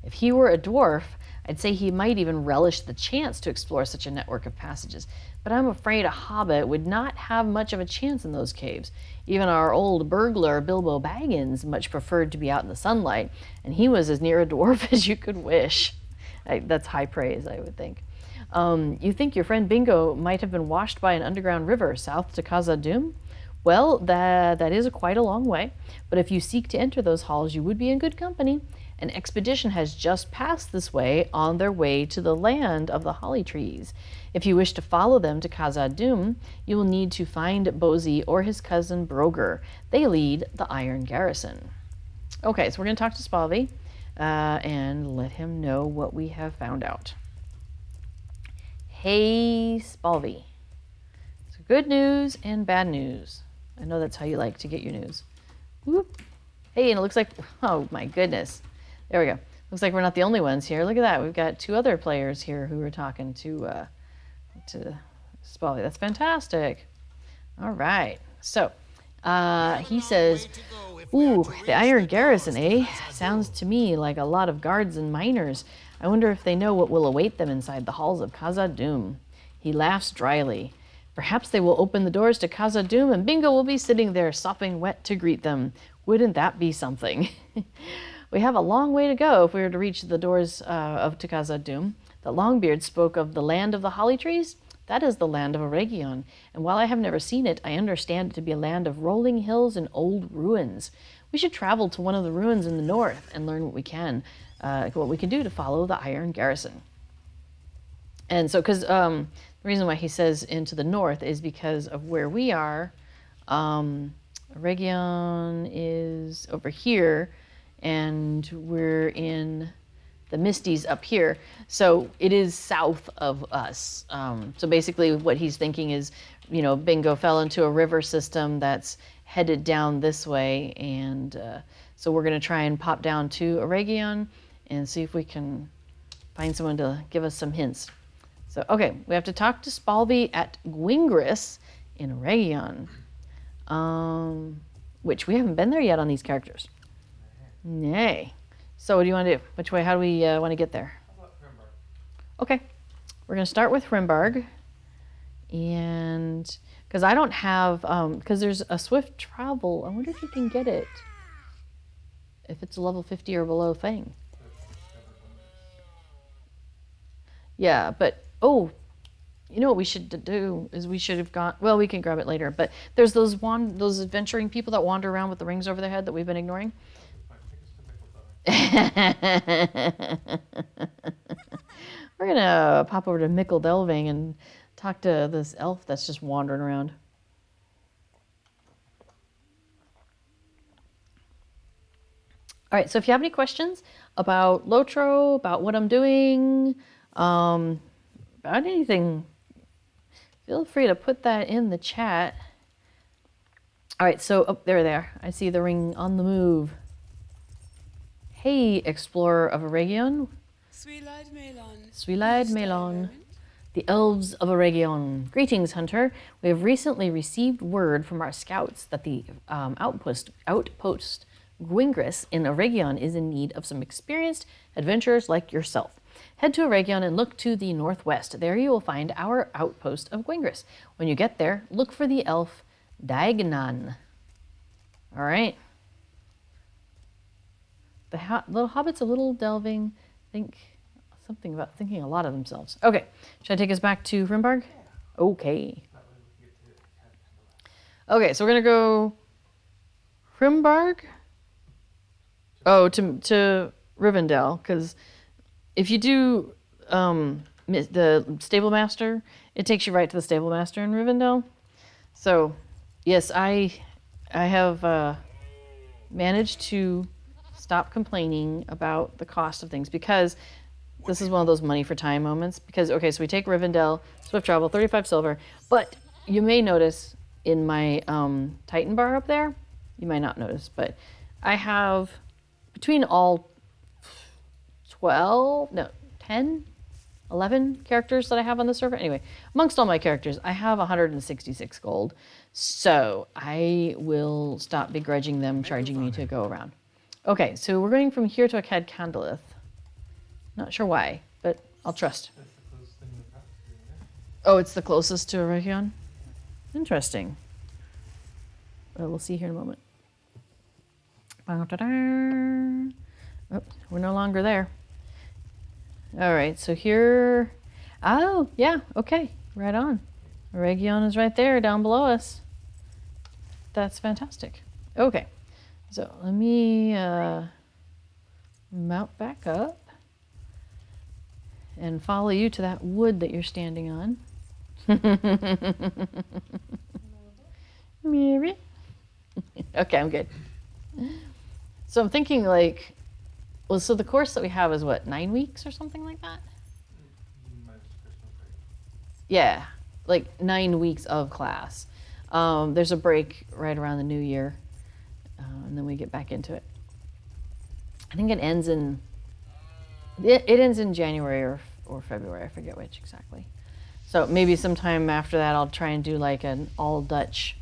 If he were a dwarf, I'd say he might even relish the chance to explore such a network of passages, but I'm afraid a hobbit would not have much of a chance in those caves. Even our old burglar, Bilbo Baggins, much preferred to be out in the sunlight, and he was as near a dwarf as you could wish. That's high praise, I would think. You think your friend Bingo might have been washed by an underground river south to Khazad-dûm? Well, that is quite a long way, but if you seek to enter those halls, you would be in good company. An expedition has just passed this way on their way to the land of the holly trees. If you wish to follow them to Khazad-dûm, you will need to find Bozy or his cousin Broger. They lead the Iron Garrison. Okay, so we're going to talk to Spalvy and let him know what we have found out. Hey, Spalvy. So good news and bad news. I know that's how you like to get your news. Whoop. Hey, and it looks like, oh my goodness. There we go. Looks like we're not the only ones here. Look at that. We've got 2 other players here who are talking to Spally. That's fantastic. All right. So, he says, ooh, the Iron Garrison, eh? Sounds to me like a lot of guards and miners. I wonder if they know what will await them inside the halls of Khazad-dûm. He laughs dryly. Perhaps they will open the doors to Khazad-dûm and Bingo will be sitting there sopping wet to greet them. Wouldn't that be something? We have a long way to go if we were to reach the doors of Khazad-dûm. The Longbeard spoke of the land of the holly trees. That is the land of Oregon, and while I have never seen it, I understand it to be a land of rolling hills and old ruins. We should travel to one of the ruins in the north and learn what we can do to follow the Iron Garrison. And so, because the reason why he says into the north is because of where we are. Oregon is over here, and we're in the Misty's up here, so it is south of us. So basically what he's thinking is, Bingo fell into a river system that's headed down this way, and so we're going to try and pop down to Oregon and see if we can find someone to give us some hints. So, okay, we have to talk to Spalby at Gwingris in Oregon, which we haven't been there yet on these characters. Nay. So what do you want to do? Which way? How do we want to get there? How about Rimbark? Okay. We're going to start with Rimbarg. And because I don't have, because there's a swift travel. I wonder if you can get it. If it's a level 50 or below thing. Yeah, but, you know what we should do is we should have gone, well, we can grab it later. But there's those adventuring people that wander around with the rings over their head that we've been ignoring. We're gonna pop over to Mickle Delving and talk to this elf that's just wandering around. All right, so if you have any questions about Lotro, about what I'm doing, about anything, feel free to put that in the chat. All right, so there. I see the ring on the move. Hey, explorer of Oregon. Suilad Melon. The Elves of Oregon. Greetings, hunter. We have recently received word from our scouts that the outpost Gwingris in Oregon is in need of some experienced adventurers like yourself. Head to Oregon and look to the northwest. There you will find our outpost of Gwingris. When you get there, look for the elf Daignan. All right. The little hobbits a little delving. Think something about thinking a lot of themselves. Okay. Should I take us back to Rimbarg? Okay. Okay, so we're going to go Rimbarg. Oh, to Rivendell, because if you do the Stable Master, it takes you right to the Stable Master in Rivendell. So, yes, I have managed to stop complaining about the cost of things, because this is one of those money for time moments. Because, okay, so we take Rivendell, Swift Travel, 35 silver, but you may notice in my Titan bar up there, you might not notice, but I have between all 10, 11 characters that I have on the server. Anyway, amongst all my characters, I have 166 gold. So I will stop begrudging them charging me to go around. Okay, so we're going from here to Akad Candleth. Not sure why, but I'll trust. That's the closest thing we've got to doing that. Oh, it's the closest to Oregon? Interesting. Well, we'll see here in a moment. Oh, we're no longer there. All right, so here... Oh, yeah, okay, right on. Oregon is right there, down below us. That's fantastic. Okay, so let me mount back up and follow you to that wood that you're standing on. Maybe. Okay, I'm good. So I'm thinking like, well, so the course that we have is what, 9 weeks or something like that? Minus Christmas break. Yeah, like 9 weeks of class. There's a break right around the new year, and then we get back into it. I think it ends in January or February. I forget which exactly. So maybe sometime after that, I'll try and do like an all Dutch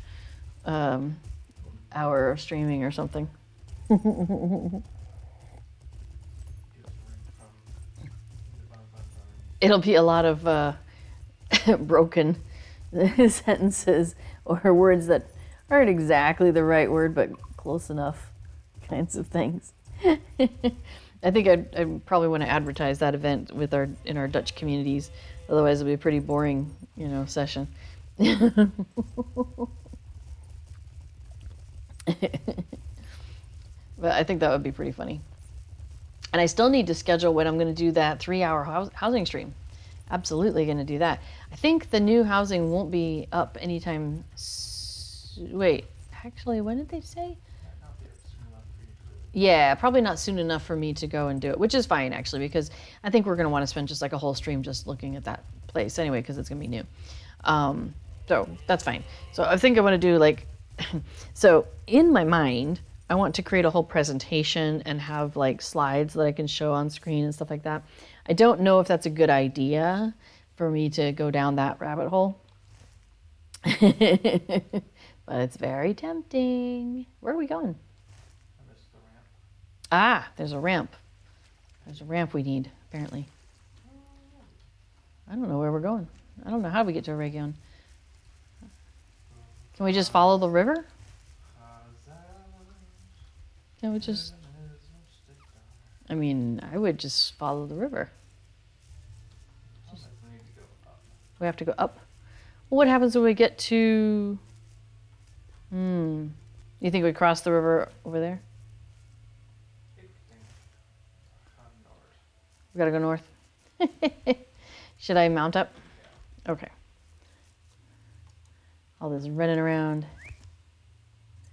hour of streaming or something. Gives a ring from the Bonfire. It'll be a lot of broken sentences or words that aren't exactly the right word, but close enough kinds of things. I think I'd probably want to advertise that event in our Dutch communities. Otherwise, it'll be a pretty boring, session. But I think that would be pretty funny. And I still need to schedule when I'm going to do that 3-hour housing stream. Absolutely going to do that. I think the new housing won't be up anytime. Wait, actually, when did they say? Yeah, probably not soon enough for me to go and do it, which is fine actually, because I think we're going to want to spend just like a whole stream just looking at that place anyway, because it's going to be new. So that's fine. So I think I want to do like, so in my mind, I want to create a whole presentation and have like slides that I can show on screen and stuff like that. I don't know if that's a good idea for me to go down that rabbit hole. But it's very tempting. Where are we going? I missed the ramp. Ah, there's a ramp. There's a ramp we need, apparently. I don't know where we're going. I don't know how we get to Oregon. Can we just follow the river? Can we just... I mean, I would just follow the river. We need to go up. We have to go up. Well, what happens when we get to... You think we cross the river over there? We gotta go north. Should I mount up? Okay. All this running around.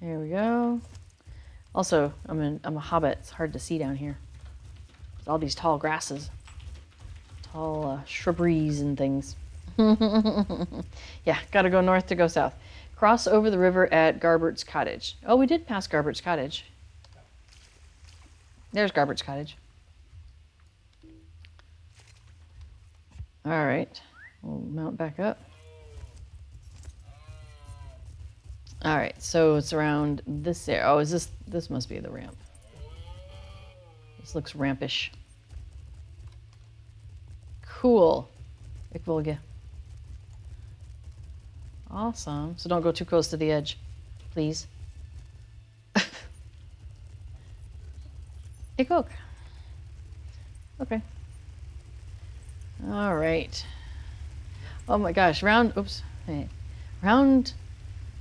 There we go. Also, I'm a hobbit. It's hard to see down here. There's all these tall grasses, tall shrubberies and things. Yeah, gotta go north to go south. Cross over the river at Garbert's Cottage. Oh, we did pass Garbert's Cottage. There's Garbert's Cottage. All right, we'll mount back up. All right, so it's around this area. Oh, this must be the ramp. This looks rampish. Cool. Ik volg. Awesome. So don't go too close to the edge, please. Ik ook. Okay. All right. Oh my gosh, round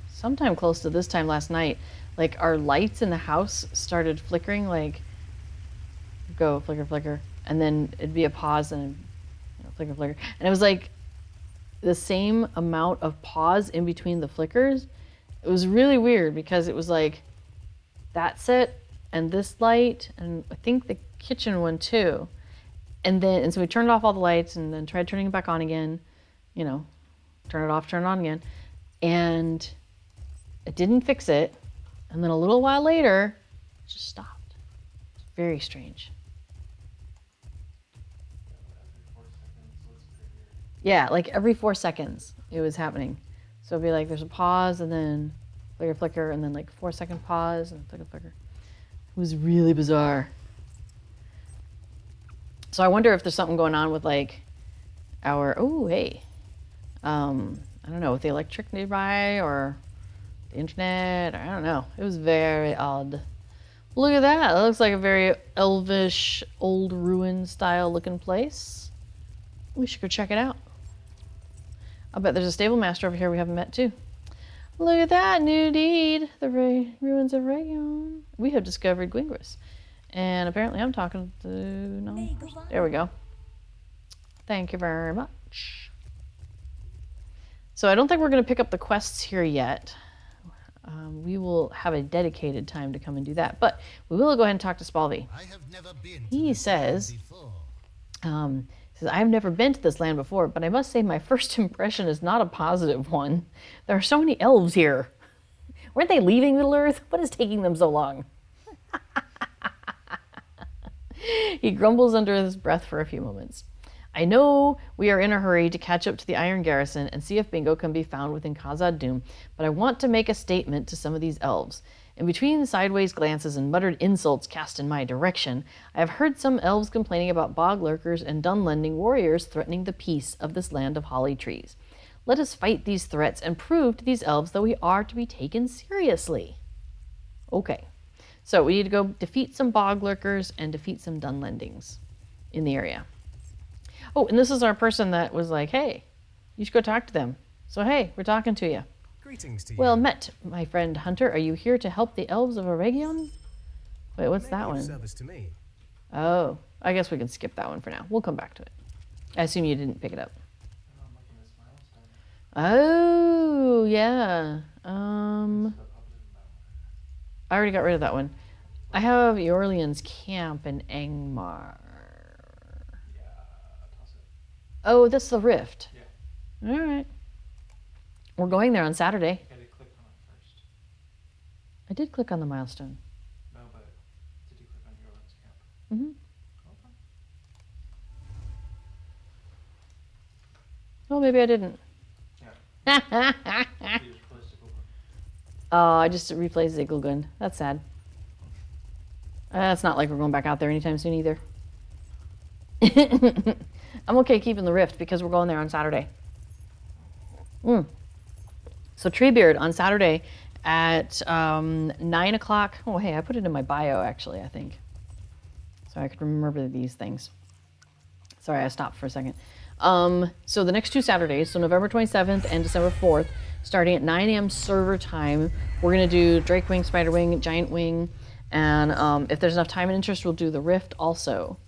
sometime close to this time last night, like our lights in the house started flickering, like go flicker, flicker, and then it'd be a pause and flicker, flicker. And it was like the same amount of pause in between the flickers. It was really weird because it was like that's it, and this light, and I think the kitchen one too. And so we turned off all the lights and then tried turning it back on again, turn it off, turn it on again. And it didn't fix it. And then a little while later, it just stopped. It's very strange. Yeah, like every 4 seconds it was happening. So it'd be like there's a pause and then flicker, flicker, and then like 4-second pause and flicker, flicker. It was really bizarre. So I wonder if there's something going on with like I don't know, with the electric nearby or the internet, or I don't know. It was very odd. Look at that. It looks like a very elvish, old ruin style looking place. We should go check it out. I bet there's a stable master over here we haven't met too. Look at that, new deed. The ruins of Oregon. We have discovered Gwingris. And apparently I'm talking to no. There we go. Thank you very much. So I don't think we're going to pick up the quests here yet. We will have a dedicated time to come and do that. But we will go ahead and talk to Spalvey. He says, Says, I've never been to this land before, but I must say my first impression is not a positive one. There are so many elves here. Weren't they leaving Middle Earth? What is taking them so long? He grumbles under his breath for a few moments. I know we are in a hurry to catch up to the Iron Garrison and see if Bingo can be found within Khazad Dûm, but I want to make a statement to some of these elves. In between sideways glances and muttered insults cast in my direction, I have heard some elves complaining about bog lurkers and dunlending warriors threatening the peace of this land of holly trees. Let us fight these threats and prove to these elves that we are to be taken seriously. Okay, so we need to go defeat some bog lurkers and defeat some dunlendings in the area. Oh, and this is our person that was like, hey, you should go talk to them. So, hey, we're talking to you. Greetings to you. Well met, my friend Hunter. Are you here to help the Elves of Oregon? Wait, what's that one? Service to me. Oh, I guess we can skip that one for now. We'll come back to it. I assume you didn't pick it up. I'm looking at this milestone. Oh, yeah. The Hobbit and I already got rid of that one. I have Yorlian's camp in Angmar. Yeah, toss it. Oh, that's the rift. Yeah. All right. We're going there on Saturday. You gotta click on it first. I did click on the milestone. No, but did you click on your own camp? Mm-hmm. Okay. Oh, maybe I didn't. Yeah. Oh, You just closed it over. I just replaced Zigglgund. That's sad. It's not like we're going back out there anytime soon either. I'm okay keeping the rift because we're going there on Saturday. So Treebeard on Saturday at 9 o'clock. Oh, hey, I put it in my bio, actually, I think. So I could remember these things. Sorry, I stopped for a second. So the next two Saturdays, so November 27th and December 4th, starting at 9 a.m. server time, we're going to do Drake Wing, Spider Wing, Giant Wing, and if there's enough time and interest, we'll do the Rift also.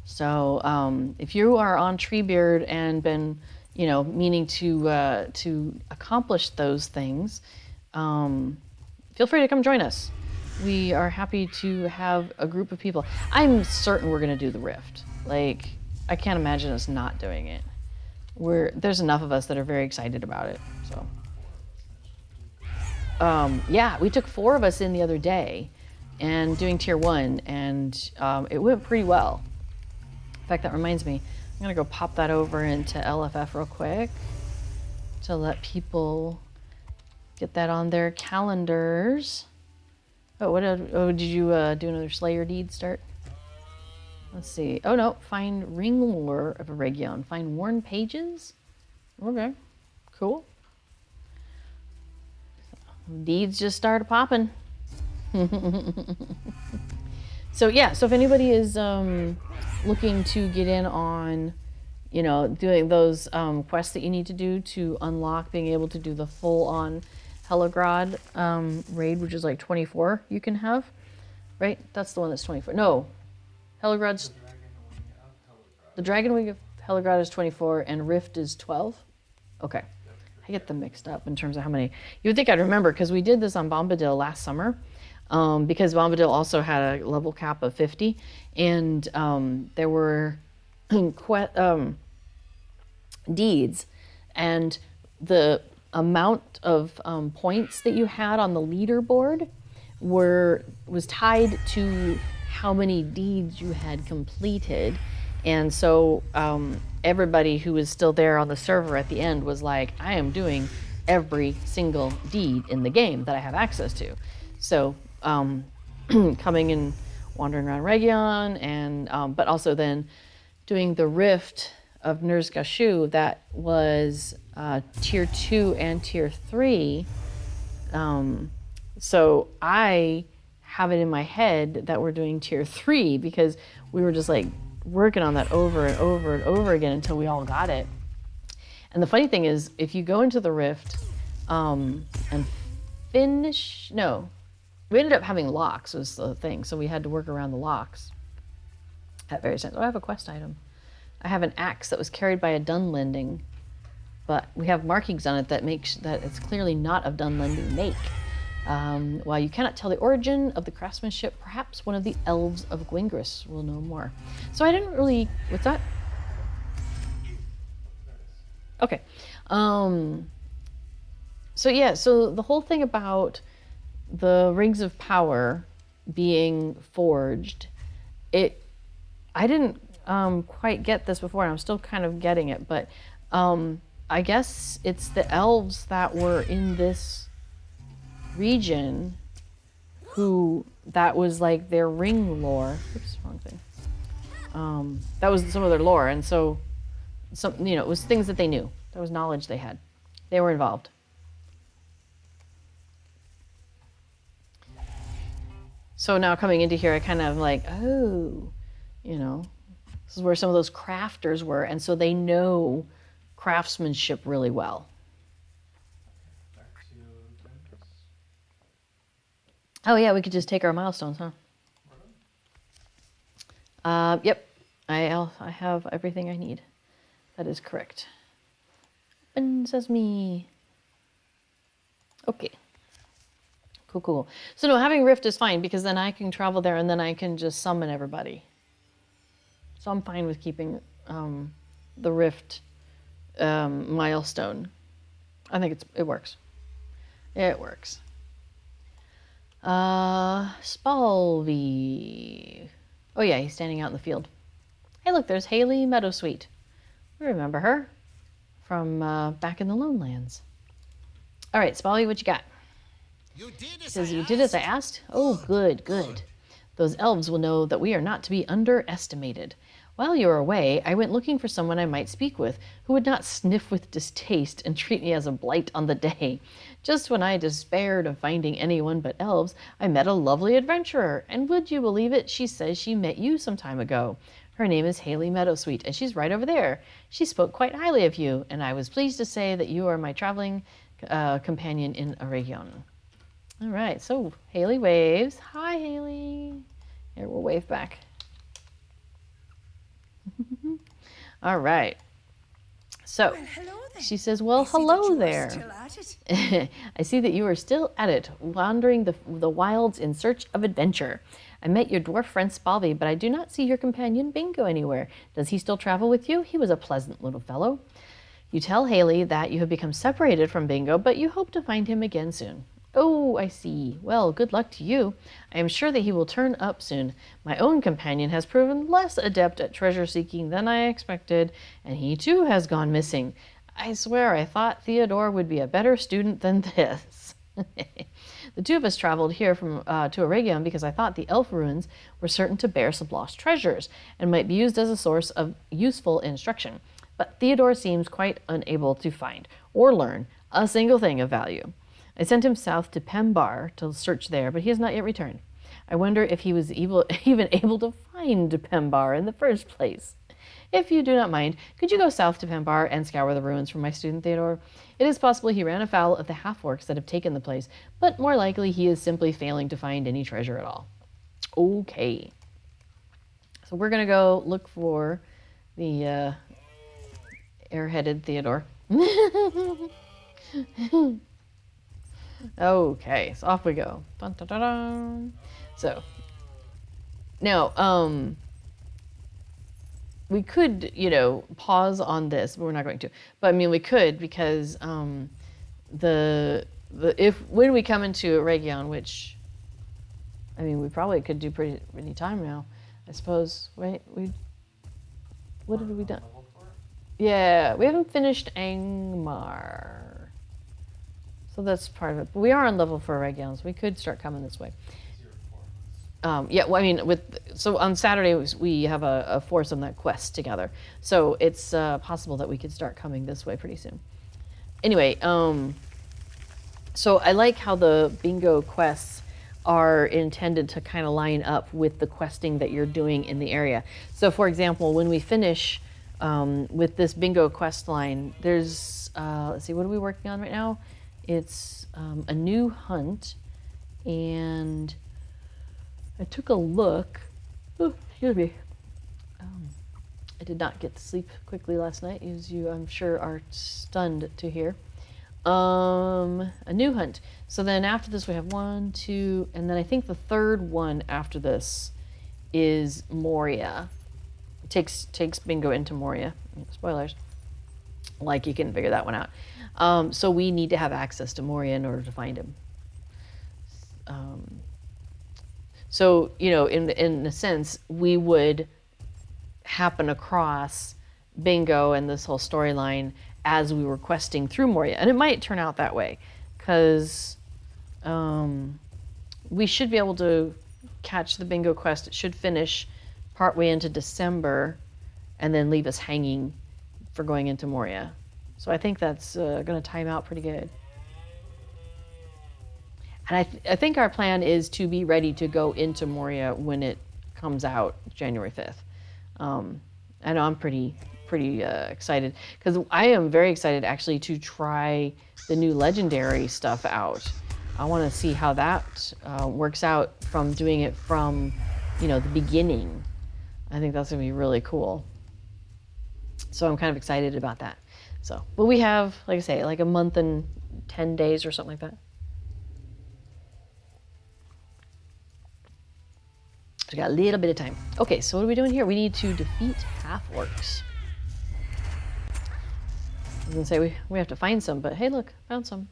So if you are on Treebeard and been, meaning to accomplish those things, feel free to come join us. We are happy to have a group of people. I'm certain we're going to do the Rift. Like, I can't imagine us not doing it. There's enough of us that are very excited about it. So, yeah, we took 4 of us in the other day, and doing tier 1, and it went pretty well. In fact, that reminds me, I'm gonna go pop that over into LFF real quick to let people get that on their calendars. Oh, did you do another Slayer deed start? Let's see. Oh no, find Ring Lore of Oregon. Find worn pages. Okay, cool. Deeds just started popping. So yeah, so if anybody is looking to get in on, doing those quests that you need to do to unlock being able to do the full-on Hellegrod raid, which is like 24 you can have, right? That's the one that's 24. No, Hellegrod's... The Dragon Wing of Hellegrod is 24 and Rift is 12? Okay. I get them mixed up in terms of how many. You would think I'd remember because we did this on Bombadil last summer. Because Bombadil also had a level cap of 50, and there were deeds, and the amount of points that you had on the leaderboard was tied to how many deeds you had completed, and so everybody who was still there on the server at the end was like, I am doing every single deed in the game that I have access to. So coming and wandering around Region, and but also then doing the Rift of Nurzgashu, that was tier 2 and tier 3. So I have it in my head that we're doing tier 3 because we were just like working on that over and over and over again until we all got it. And the funny thing is, if you go into the Rift and finish, no, we ended up having locks was the thing, so we had to work around the locks at various times. Oh, I have a quest item. I have an axe that was carried by a Dunlending, but we have markings on it that makes that it's clearly not of Dunlending make. While you cannot tell the origin of the craftsmanship, perhaps one of the Elves of Gwingris will know more. So I didn't really... What's that? Okay. So yeah, so the whole thing about the rings of power being forged, I didn't quite get this before, and I'm still kind of getting it, but I guess it's the elves that were in this region who, that was like their ring lore. Oops, wrong thing. That was some of their lore, and so some, it was things that they knew. There was knowledge they had. They were involved. So now coming into here, I kind of like, oh, this is where some of those crafters were, and so they know craftsmanship really well. Back to Dennis. Oh yeah, we could just take our milestones, huh? Yep, I have everything I need. That is correct. Open sesame. Okay. Cool. So no, having Rift is fine because then I can travel there and then I can just summon everybody. So I'm fine with keeping the Rift milestone. I think it works. It works. Spalvey. Oh yeah, he's standing out in the field. Hey, look, there's Haley Meadowsweet. We remember her from back in the Lonelands. All right, Spalvey, what you got? Says, you did as I asked? Oh, good. Those elves will know that we are not to be underestimated. While you were away, I went looking for someone I might speak with, who would not sniff with distaste and treat me as a blight on the day. Just when I despaired of finding anyone but elves, I met a lovely adventurer, and would you believe it, she says she met you some time ago. Her name is Haley Meadowsweet, and she's right over there. She spoke quite highly of you, and I was pleased to say that you are my traveling companion in Oregon. All right, so Haley waves. Hi, Haley. Here, we'll wave back. All right. So she says, well, hello there. I see that you are still at it, wandering the wilds in search of adventure. I met your dwarf friend Spalvey, but I do not see your companion Bingo anywhere. Does he still travel with you? He was a pleasant little fellow. You tell Haley that you have become separated from Bingo, but you hope to find him again soon. Oh, I see. Well, good luck to you. I am sure that he will turn up soon. My own companion has proven less adept at treasure seeking than I expected, and he too has gone missing. I swear I thought Theodore would be a better student than this. The two of us traveled here to Oregon because I thought the elf ruins were certain to bear some lost treasures and might be used as a source of useful instruction. But Theodore seems quite unable to find or learn a single thing of value. I sent him south to Pembar to search there, but he has not yet returned. I wonder if he was even able to find Pembar in the first place. If you do not mind, could you go south to Pembar and scour the ruins for my student Theodore? It is possible he ran afoul of the half-orcs that have taken the place, but more likely he is simply failing to find any treasure at all. Okay. So we're going to go look for the airheaded Theodore. Okay, so off we go. Dun, dun, dun, dun. So now, we could, pause on this, but we're not going to. But I mean, we could because when we come into Oregon, which I mean, we probably could do pretty any time now, I suppose. Right? What have we done? Yeah, we haven't finished Angmar. So that's part of it. But we are on level 4 Oregon, so we could start coming this way. Yeah, well, I mean, so on Saturday we have a foursome that quest together. So it's possible that we could start coming this way pretty soon. Anyway, so I like how the bingo quests are intended to kind of line up with the questing that you're doing in the area. So for example, when we finish with this bingo quest line, there's, let's see, what are we working on right now? It's a new hunt, and I took a look. Oh, excuse me. I did not get to sleep quickly last night, as you, I'm sure, are stunned to hear. A new hunt. So then after this we have 1, 2, and then I think the third one after this is Moria. Takes Bingo into Moria. Spoilers. Like, you can figure that one out. So we need to have access to Moria in order to find him. So, you know, in a sense, we would happen across Bingo and this whole storyline as we were questing through Moria. And it might turn out that way, because we should be able to catch the Bingo quest. It should finish partway into December and then leave us hanging for going into Moria. So I think that's going to time out pretty good. And I think our plan is to be ready to go into Moria when it comes out January 5th. I know I'm pretty excited, because I am very excited actually to try the new Legendary stuff out. I want to see how that works out from doing it from, you know, the beginning. I think that's going to be really cool. So I'm kind of excited about that. So, but we have, like I say, like a month and 10 days or something like that. We got a little bit of time. Okay, so what are we doing here? We need to defeat half-orcs. I was gonna say we have to find some, but hey, look, found some.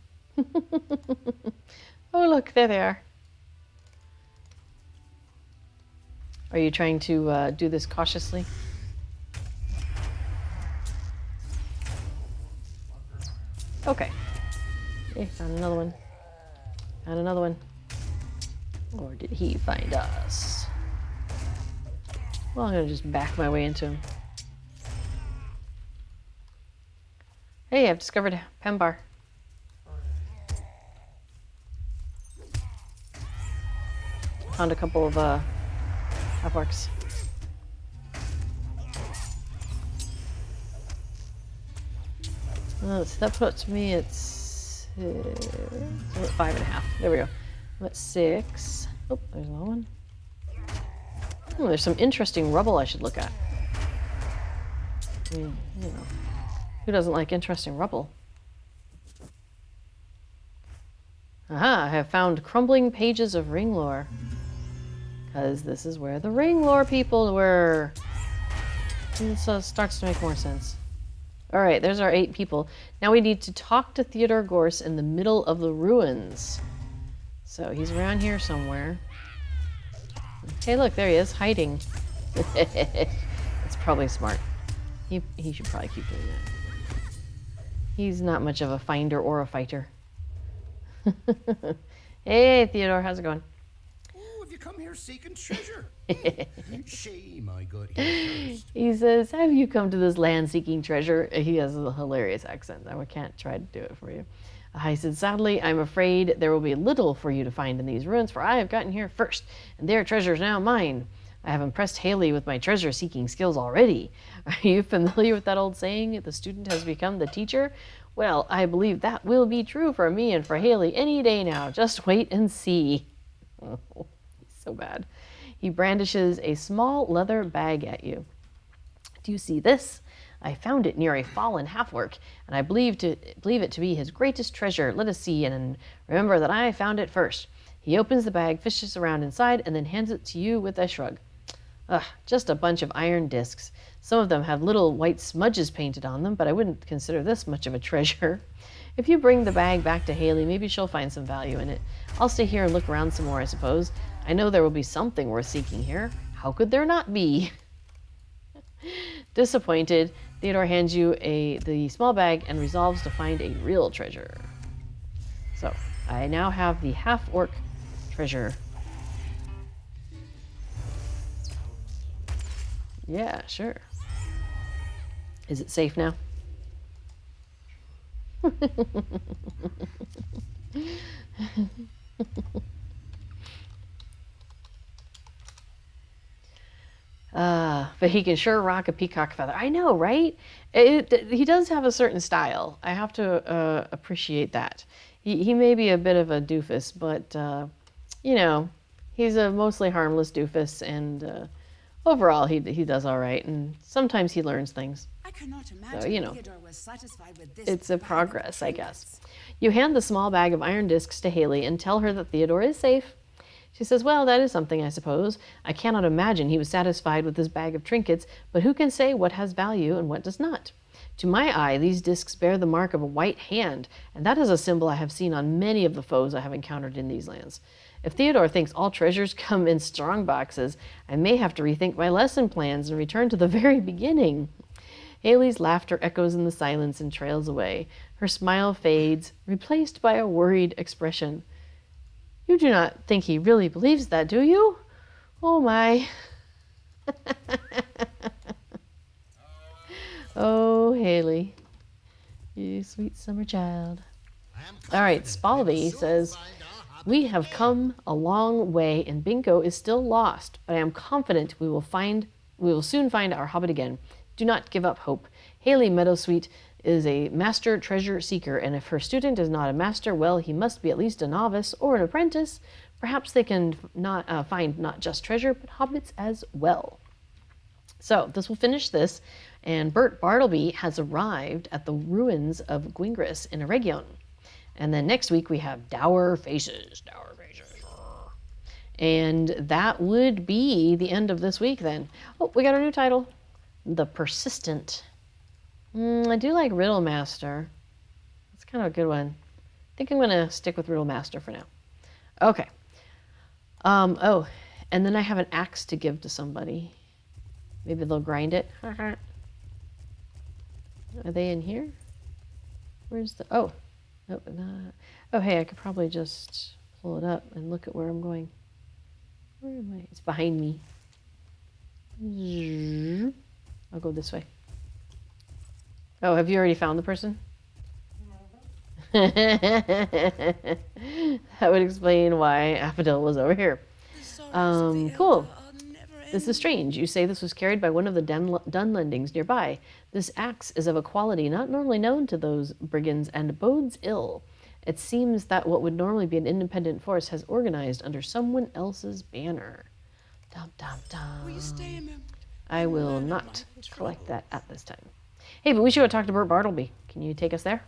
Oh, look, there they are. Are you trying to do this cautiously? Okay. Hey, found another one. Found another one. Or did he find us? Well, I'm gonna just back my way into him. Hey, I've discovered Pembar. Found a couple of half-orcs. So that puts me at 5.5. There we go. I'm at 6. Oh, there's another one. Oh, there's some interesting rubble I should look at. I mean, you know, who doesn't like interesting rubble? Aha, I have found crumbling pages of ring lore. Because this is where the ring lore people were. And so it starts to make more sense. All right, there's our 8 people. Now we need to talk to Theodore Gorse in the middle of the ruins. So he's around here somewhere. Hey, look, there he is, hiding. It's probably smart. He should probably keep doing that. He's not much of a finder or a fighter. Hey, Theodore, how's it going? Oh, have you come here seeking treasure? Shame I got here first. He says, have you come to this land seeking treasure? He has a hilarious accent. I can't try to do it for you. He said, sadly, I'm afraid there will be little for you to find in these ruins, for I have gotten here first, and their treasure is now mine. I have impressed Haley with my treasure-seeking skills already. Are you familiar with that old saying, the student has become the teacher? Well, I believe that will be true for me and for Haley any day now. Just wait and see. Oh, he's so bad. He brandishes a small leather bag at you. Do you see this? I found it near a fallen half-orc, and I believe it to be his greatest treasure. Let us see, and remember that I found it first. He opens the bag, fishes around inside, and then hands it to you with a shrug. Ugh, just a bunch of iron discs. Some of them have little white smudges painted on them, but I wouldn't consider this much of a treasure. If you bring the bag back to Haley, maybe she'll find some value in it. I'll stay here and look around some more, I suppose. I know there will be something worth seeking here. How could there not be? Disappointed, Theodore hands you the small bag and resolves to find a real treasure. So, I now have the half-orc treasure. Yeah, sure. Is it safe now? But he can sure rock a peacock feather. I know, right? He does have a certain style. I have to appreciate that. He may be a bit of a doofus, but, you know, he's a mostly harmless doofus, and overall he does all right, and sometimes he learns things. I cannot imagine So, you know, Theodore was satisfied with this it's a bag of progress, I guess. trinkets. You hand the small bag of iron discs to Haley and tell her that Theodore is safe. She says, well, that is something, I suppose. I cannot imagine he was satisfied with this bag of trinkets, but who can say what has value and what does not? To my eye, these discs bear the mark of a white hand, and that is a symbol I have seen on many of the foes I have encountered in these lands. If Theodore thinks all treasures come in strong boxes, I may have to rethink my lesson plans and return to the very beginning. Haley's laughter echoes in the silence and trails away. Her smile fades, replaced by a worried expression. You do not think he really believes that, do you? Oh my. Oh, Haley. You sweet summer child. All right, Spaldy says, we have come a long way and Bingo is still lost, but I am confident we will soon find our Hobbit again. Do not give up hope. Haley Meadowsweet is a master treasure seeker, and if her student is not a master, well, he must be at least a novice or an apprentice. Perhaps they can find not just treasure, but hobbits as well. So this will finish this, and Bert Bartleby has arrived at the ruins of Gwingris in Eregion. And then next week we have Dour Faces. And that would be the end of this week then. Oh, we got our new title. The Persistent. I do like Riddle Master. That's kind of a good one. I think I'm going to stick with Riddle Master for now. Okay. Oh, and then I have an axe to give to somebody. Maybe they'll grind it. Are they in here? Where's the... Oh. Nope, not... Oh, hey, I could probably just pull it up and look at where I'm going. Where am I? It's behind me. I'll go this way. Oh, have you already found the person? That would explain why Affadil was over here. Cool. This is strange. You say this was carried by one of the Dunlendings nearby. This axe is of a quality not normally known to those brigands and bodes ill. It seems that what would normally be an independent force has organized under someone else's banner. Dum, dum, dum. Will you stay a moment? I will not collect that at this time. Hey, but we should go talk to Bert Bartleby. Can you take us there?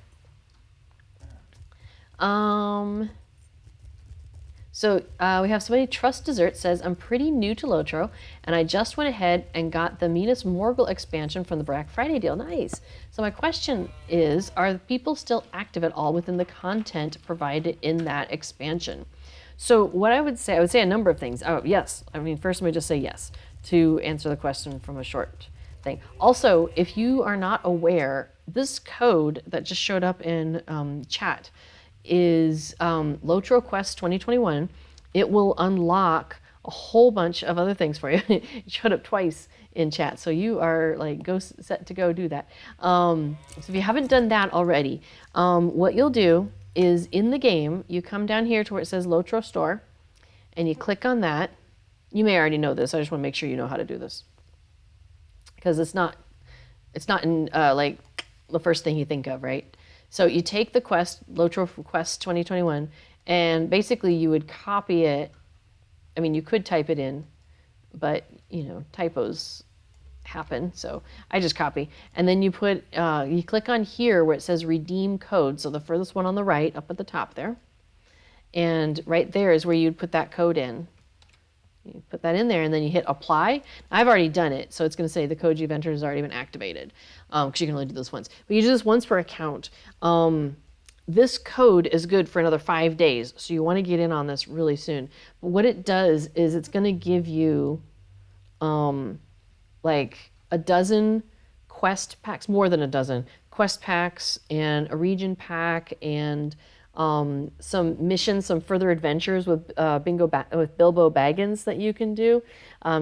So we have somebody, Trust Dessert, says, I'm pretty new to Lotro, and I just went ahead and got the Minas Morgul expansion from the Black Friday deal. Nice. So my question is, are people still active at all within the content provided in that expansion? So what I would say a number of things. Oh, yes. I mean, first let me just say yes to answer the question from a short thing. Also, if you are not aware, this code that just showed up in chat is Lotro Quest 2021. It will unlock a whole bunch of other things for you. It showed up twice in chat, so you are like set to go do that. So if you haven't done that already, what you'll do is in the game, you come down here to where it says Lotro Store, and you click on that. You may already know this. I just want to make sure you know how to do this, because it's not in like the first thing you think of, right? So you take the quest, Lotro Quest 2021, and basically you would copy it. I mean, you could type it in, but, you know, typos happen. So I just copy. And then you you click on here where it says redeem code. So the furthest one on the right, up at the top there. And right there is where you'd put that code in. You put that in there and then you hit apply. I've already done it, so it's going to say the code you've entered has already been activated, because you can only do this once. But you do this once per account. This code is good for another 5 days, so you want to get in on this really soon. But what it does is it's going to give you like a dozen quest packs, more than a dozen quest packs, and a region pack, and some missions, some further adventures with with Bilbo Baggins that you can do.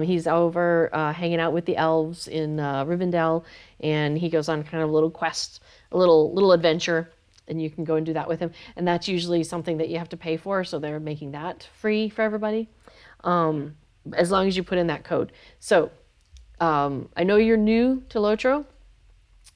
He's over hanging out with the elves in Rivendell, and he goes on kind of a little quest, a little adventure, and you can go and do that with him. And that's usually something that you have to pay for, so they're making that free for everybody, as long as you put in that code. So I know you're new to Lotro,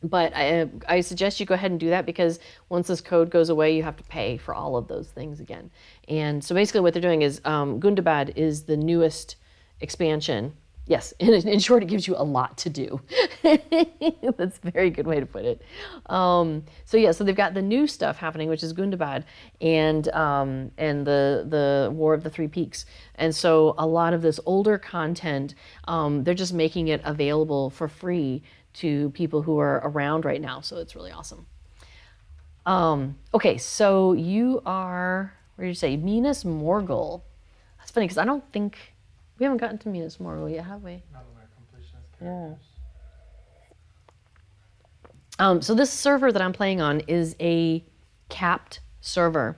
but I suggest you go ahead and do that, because once this code goes away, you have to pay for all of those things again. And so basically what they're doing is Gundabad is the newest expansion. Yes, in short, it gives you a lot to do. That's a very good way to put it. So they've got the new stuff happening, which is Gundabad and the War of the Three Peaks. And so a lot of this older content, they're just making it available for free to people who are around right now. So it's really awesome. Okay, so you are, where did you say? Minas Morgul. That's funny because I don't think, we haven't gotten to Minas Morgul yet, have we? Not on our completionist characters. So this server that I'm playing on is a capped server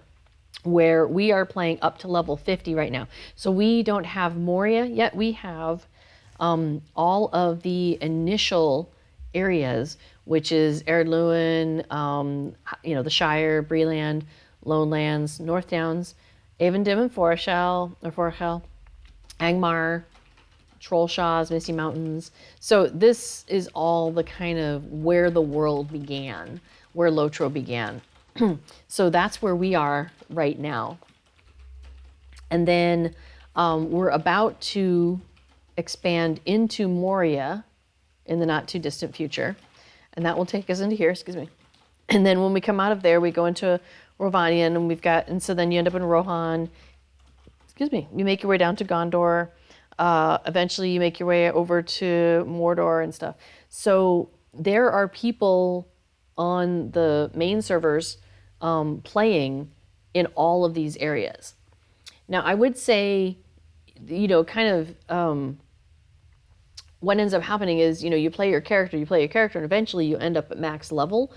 where we are playing up to level 50 right now. So we don't have Moria yet. We have all of the initial areas, which is Ered Luin, the Shire, Breland, Lone Lands, North Downs, Avendim and Foreshell, Angmar, Trollshaws, Misty Mountains. So this is all the kind of where the world began, where Lotro began. So that's where we are right now. And then we're about to expand into Moria in the not too distant future. And that will take us into here, excuse me. And then when we come out of there, we go into Rovanian and so then you end up in Rohan. Excuse me, you make your way down to Gondor. Eventually you make your way over to Mordor and stuff. So there are people on the main servers playing in all of these areas. Now I would say, what ends up happening is, you play your character, and eventually you end up at max level.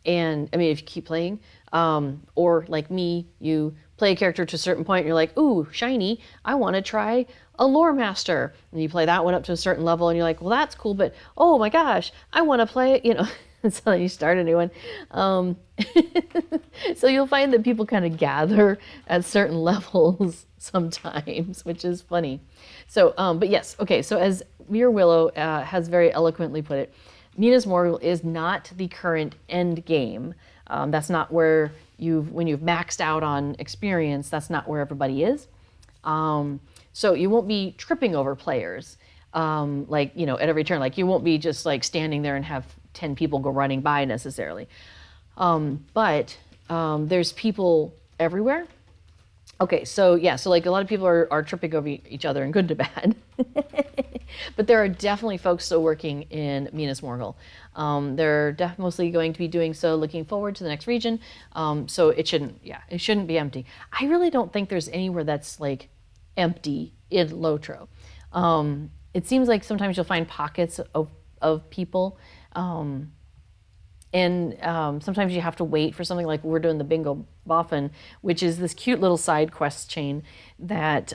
And I mean, if you keep playing, or like me, you play a character to a certain point and you're like, ooh, shiny, I want to try a lore master. And you play that one up to a certain level and you're like, well, that's cool, but oh my gosh, I want to play, and so then you start a new one. So you'll find that people kind of gather at certain levels sometimes, which is funny. So, but yes, okay, so as Muir Willow has very eloquently put it, Minas Morgul is not the current end game. That's not where when you've maxed out on experience, that's not where everybody is. So you won't be tripping over players, at every turn. Like you won't be just like standing there and have 10 people go running by necessarily. But there's people everywhere. Okay, so yeah, so like a lot of people are tripping over each other in good to bad. But there are definitely folks still working in Minas Morgul. They're mostly going to be doing so, looking forward to the next region. So it shouldn't be empty. I really don't think there's anywhere that's like empty in Lotro. It seems like sometimes you'll find pockets of people. And sometimes you have to wait for something like we're doing the Bingo Boffin, which is this cute little side quest chain that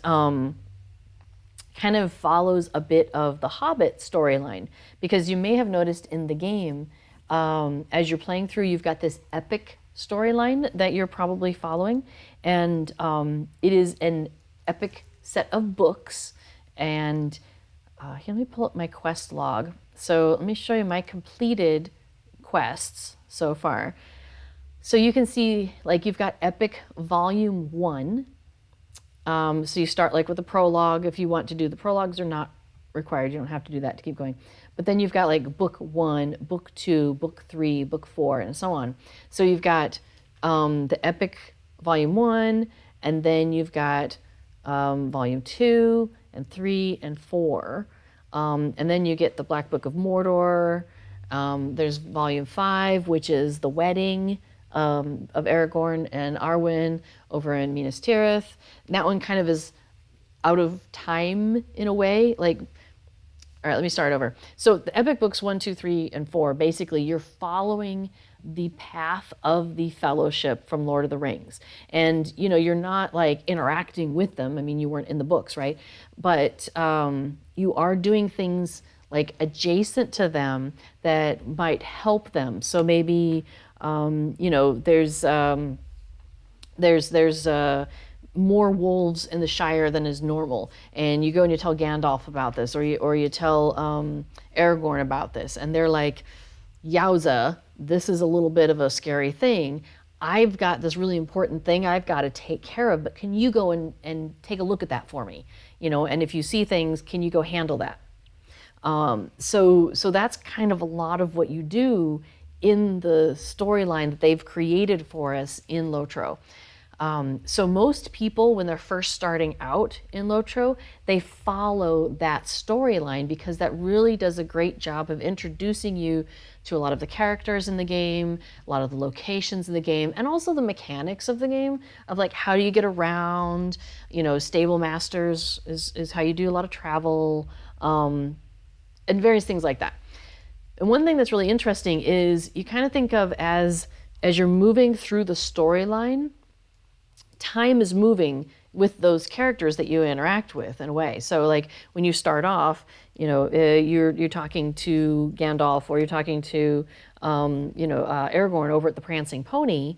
kind of follows a bit of the Hobbit storyline. Because you may have noticed in the game, as you're playing through, you've got this epic storyline that you're probably following. And it is an epic set of books. And here, let me pull up my quest log. So let me show you my completed quests so far. So you can see like you've got Epic Volume 1. So you start like with a prologue. If you want to do the prologues, are not required. You don't have to do that to keep going. But then you've got like Book 1, Book 2, Book 3, Book 4, and so on. So you've got the Epic Volume 1, and then you've got Volume 2 and 3 and 4. And then you get the Black Book of Mordor. There's Volume 5, which is the wedding of Aragorn and Arwen over in Minas Tirith. And that one kind of is out of time in a way. Like, all right, let me start over. So the epic books 1, 2, 3, and 4, basically you're following the path of the Fellowship from Lord of the Rings. And, you're not like interacting with them. I mean, you weren't in the books, right? But you are doing things like adjacent to them that might help them. So maybe, there's more wolves in the Shire than is normal, and you go and you tell Gandalf about this, or you tell Aragorn about this, and they're like, "Yowza, this is a little bit of a scary thing. I've got this really important thing I've got to take care of, but can you go and take a look at that for me? And if you see things, can you go handle that?" So that's kind of a lot of what you do in the storyline that they've created for us in Lotro. So most people, when they're first starting out in Lotro, they follow that storyline because that really does a great job of introducing you to a lot of the characters in the game, a lot of the locations in the game, and also the mechanics of the game of like how do you get around, stable masters is how you do a lot of travel, and various things like that. And one thing that's really interesting is you kind of think of as you're moving through the storyline, time is moving with those characters that you interact with in a way. So like when you start off, you're talking to Gandalf, or you're talking to Aragorn over at the Prancing Pony,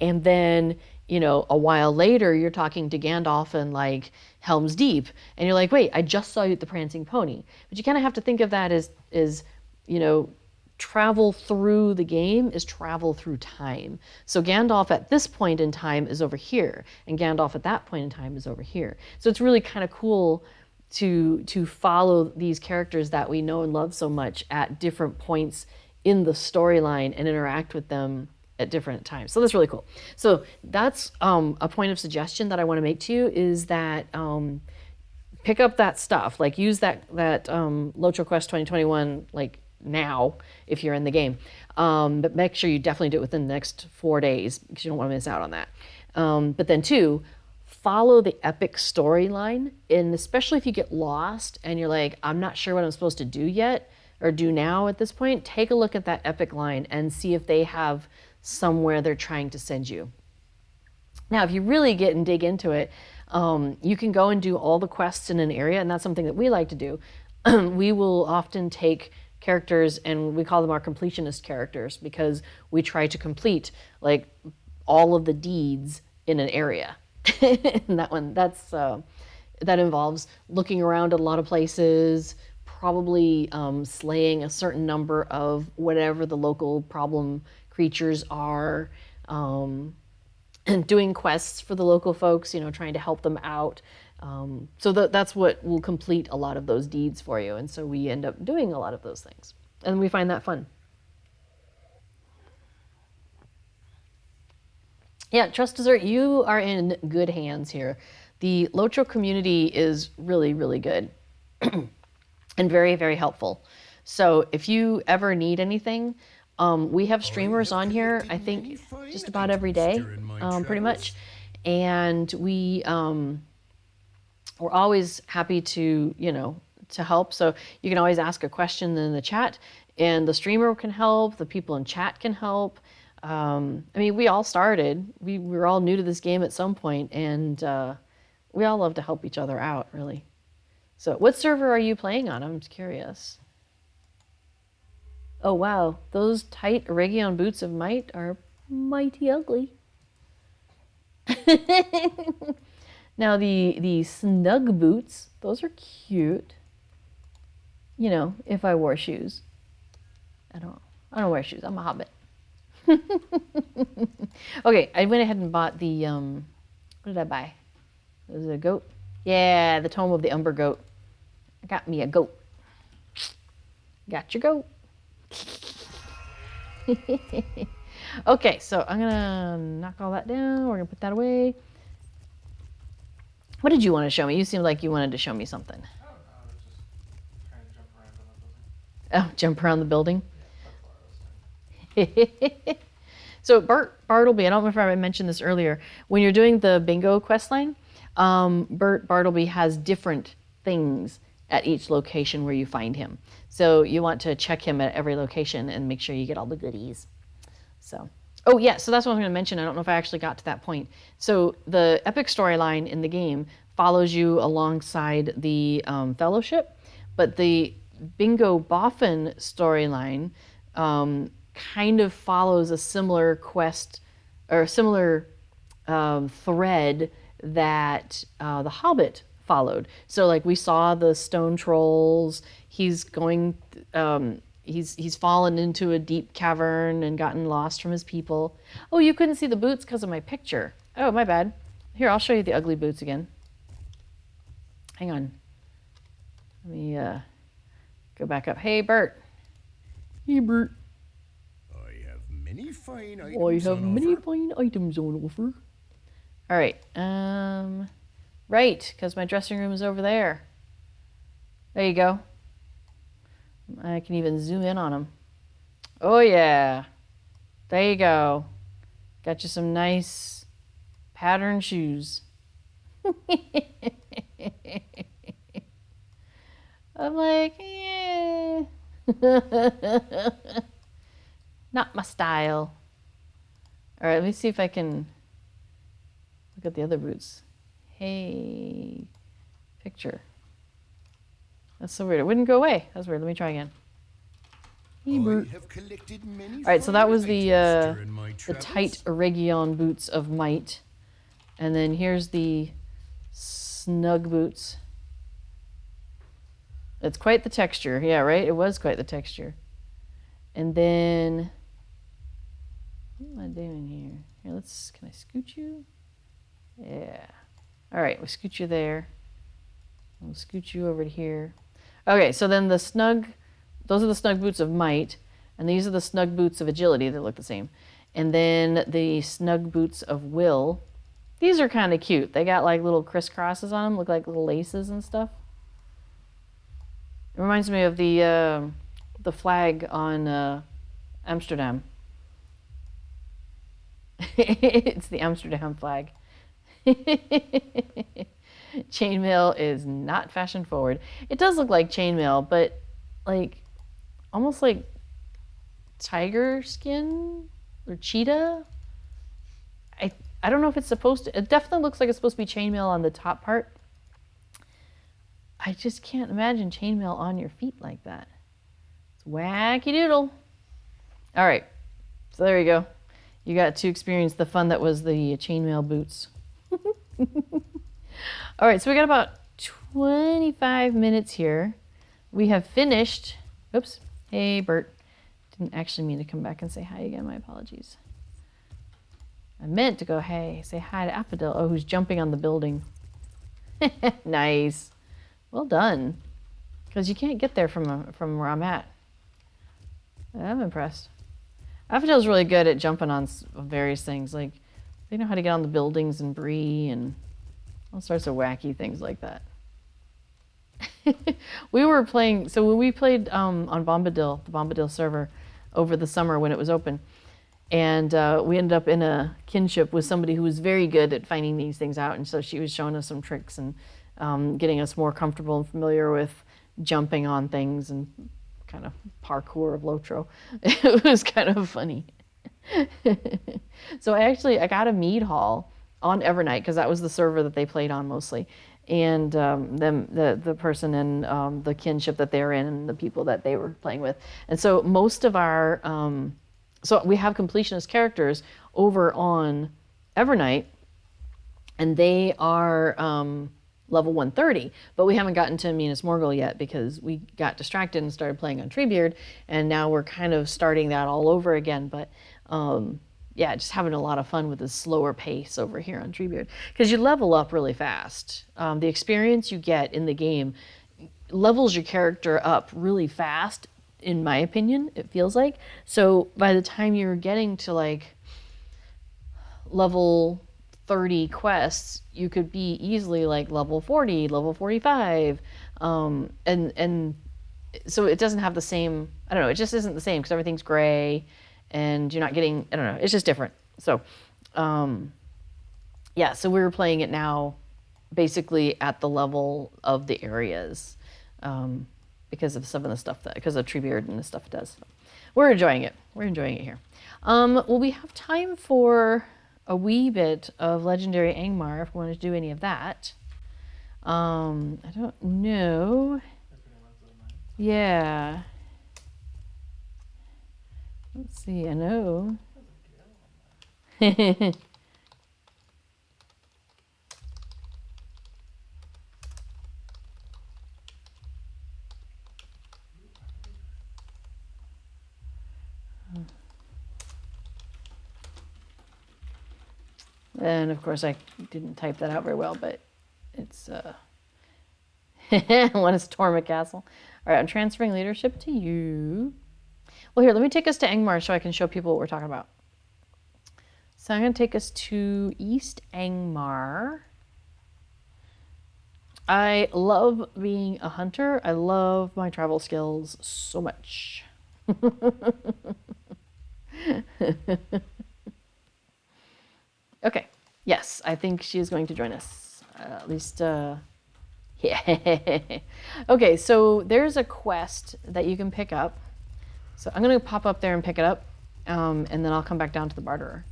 and then a while later you're talking to Gandalf in like Helm's Deep, and you're like, wait, I just saw you at the Prancing Pony. But you kind of have to think of that as travel through the game is travel through time. So Gandalf at this point in time is over here, and Gandalf at that point in time is over here. So it's really kind of cool to follow these characters that we know and love so much at different points in the storyline and interact with them at different times. So that's really cool. So that's a point of suggestion that I want to make to you is that pick up that stuff, like use that Lotro Quest 2021 like now if you're in the game, but make sure you definitely do it within the next 4 days because you don't want to miss out on that. But then 2, follow the epic storyline, and especially if you get lost and you're like, I'm not sure what I'm supposed to do yet or do now at this point, take a look at that epic line and see if they have somewhere they're trying to send you. Now, if you really get and dig into it, you can go and do all the quests in an area, and that's something that we like to do. We will often take characters and we call them our completionist characters because we try to complete like all of the deeds in an area. And that involves looking around at a lot of places, probably slaying a certain number of whatever the local problem creatures are, and doing quests for the local folks, trying to help them out. So that's what will complete a lot of those deeds for you. And so we end up doing a lot of those things. And we find that fun. Yeah, Trust Dessert, you are in good hands here. The Lotro community is really, really good and very, very helpful. So if you ever need anything, we have streamers on here, I think, just about every day, pretty much. And we're always happy to help. So you can always ask a question in the chat, and the streamer can help. The people in chat can help. We all started. We were all new to this game at some point, and we all love to help each other out, really. So what server are you playing on? I'm just curious. Oh, wow. Those tight Region boots of might are mighty ugly. Now the snug boots, those are cute. If I wore shoes. I don't wear shoes. I'm a hobbit. Okay, I went ahead and bought the what did I buy? Was it a goat? Yeah, the Tome of the Umber Goat. I got me a goat. Got your goat. Okay, so I'm gonna knock all that down. We're gonna put that away. What did you want to show me? You seemed like you wanted to show me something. Oh, no, I was just trying to jump around on the building. Oh, jump around the building? Yeah, that's what I was doing. So Bartleby, I don't know if I mentioned this earlier, when you're doing the bingo questline, Bartleby has different things at each location where you find him. So you want to check him at every location and make sure you get all the goodies. So, oh yeah, so that's what I'm going to mention. I don't know if I actually got to that point. So the epic storyline in the game follows you alongside the Fellowship, but the Bingo Boffin storyline kind of follows a similar quest or a similar thread that the Hobbit followed. So like we saw the stone trolls. He's going. He's fallen into a deep cavern and gotten lost from his people. Oh, you couldn't see the boots because of my picture. Oh, my bad. Here, I'll show you the ugly boots again. Hang on. Let me go back up. Hey, Bert. Hey, Bert. I have many fine I have many fine items on offer. All right. Right, because my dressing room is over there. There you go. I can even zoom in on them. Oh, yeah. There you go. Got you some nice patterned shoes. I'm like, yeah. Not my style. All right, let me see if I can look at the other boots. Hey, picture. That's so weird. It wouldn't go away. That's weird. Let me try again. Hey, boot. All right, so that was the tight Oregon boots of might, and then here's the snug boots. It's quite the texture. Yeah, right? It was quite the texture. And then, what am I doing here? Here, can I scoot you? Yeah. All right, we'll scoot you there. We'll scoot you over to here. Okay, so then those are the snug boots of might, and these are the snug boots of agility that look the same. And then the snug boots of will. These are kind of cute. They got like little crisscrosses on them, look like little laces and stuff. It reminds me of the flag on Amsterdam. It's the Amsterdam flag. Chainmail is not fashion forward. It does look like chainmail, but like almost like tiger skin or cheetah. I don't know if it's supposed to. It definitely looks like it's supposed to be chainmail on the top part. I just can't imagine chainmail on your feet like that. It's wacky doodle. All right, so there you go. You got to experience the fun that was the chainmail boots. All right, so we got about 25 minutes here. We have finished. Oops. Hey, Bert. Didn't actually mean to come back and say hi again. My apologies. I meant to go, hey, say hi to Affodil. Oh, who's jumping on the building. Nice. Well done. Because you can't get there from where I'm at. I'm impressed. Affodil's really good at jumping on various things. Like, they know how to get on the buildings and Bree and all sorts of wacky things like that. We were playing, so when we played on Bombadil, the Bombadil server, over the summer when it was open, and we ended up in a kinship with somebody who was very good at finding these things out, and so she was showing us some tricks and getting us more comfortable and familiar with jumping on things and kind of parkour of Lotro. It was kind of funny. So I got a mead hall on Evernight because that was the server that they played on mostly, and the person and the kinship that they're in and the people that they were playing with. And so most of our so we have completionist characters over on Evernight, and they are level 130, but we haven't gotten to Minas Morgul yet because we got distracted and started playing on Treebeard, and now we're kind of starting that all over again. But yeah, just having a lot of fun with this slower pace over here on Treebeard because you level up really fast. The experience you get in the game levels your character up really fast, in my opinion, it feels like. So by the time you're getting to like level 30 quests, you could be easily like level 40, level 45. And so it doesn't have the same, I don't know, it just isn't the same because everything's gray and you're not getting, I don't know, it's just different. So, yeah, so we're playing it now basically at the level of the areas because of some of the stuff because of Treebeard and the stuff it does. So we're enjoying it. We're enjoying it here. Well, we have time for a wee bit of Legendary Angmar if we want to do any of that. I don't know. Yeah. Let's see, I know. And of course I didn't type that out very well, but it's one is Torma Castle. All right, I'm transferring leadership to you. Well, here, let me take us to Angmar so I can show people what we're talking about. So I'm going to take us to East Angmar. I love being a hunter. I love my travel skills so much. Okay. Yes, I think she is going to join us. At least, yeah. Okay, so there's a quest that you can pick up. So I'm going to pop up there and pick it up, and then I'll come back down to the Barterer.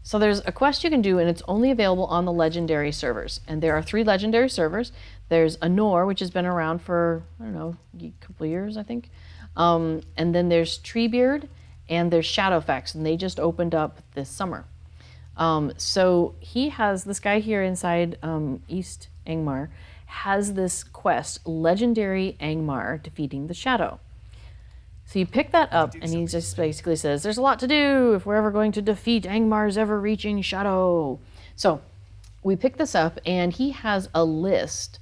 So there's a quest you can do, and it's only available on the legendary servers. And there are 3 legendary servers. There's Anor, which has been around for, I don't know, a couple of years, I think. And then there's Treebeard, and there's Shadowfax, and they just opened up this summer. So he has, this guy here inside East Angmar, has this quest, Legendary Angmar, Defeating the Shadow. So you pick that up, and he just basically says, there's a lot to do if we're ever going to defeat Angmar's ever-reaching shadow. So we pick this up, and he has a list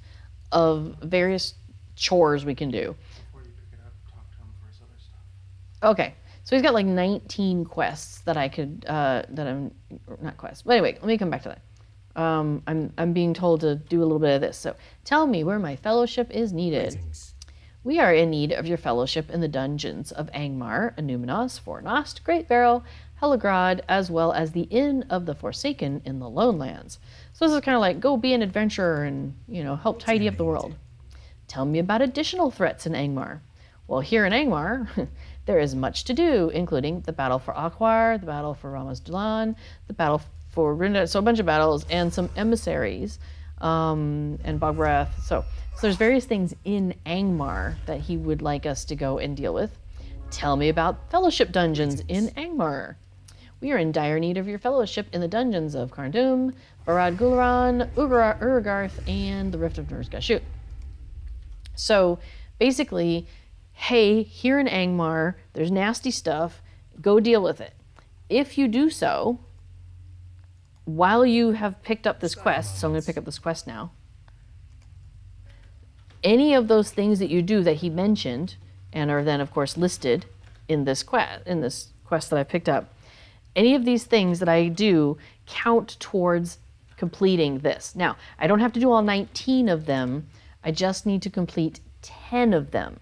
of various chores we can do. Before you pick it up, talk to him for his other stuff. Okay, so he's got like 19 quests that I could, not quests. But anyway, let me come back to that. I'm being told to do a little bit of this. So tell me where my fellowship is needed. Greetings. We are in need of your fellowship in the dungeons of Angmar, Anuminos, Fornost, Great Barrow, Helagrad, as well as the Inn of the Forsaken in the Lone Lands. So this is kind of like, go be an adventurer and, help tidy up the world. Tell me about additional threats in Angmar. Well, here in Angmar, there is much to do, including the battle for Akwar, the battle for Ramas Dulan, the battle for Rinda, so a bunch of battles, and some emissaries, and Bogwrath. So there's various things in Angmar that he would like us to go and deal with. Tell me about fellowship dungeons in Angmar. We are in dire need of your fellowship in the dungeons of Carndum, Barad Gularan, Urgarth, and the Rift of Nurzga. So basically, hey, here in Angmar, there's nasty stuff, go deal with it. If you do so, while you have picked up this quest, so I'm going to pick up this quest now, any of those things that you do that he mentioned, and are then of course listed in this quest that I picked up, any of these things that I do count towards completing this. Now, I don't have to do all 19 of them, I just need to complete 10 of them.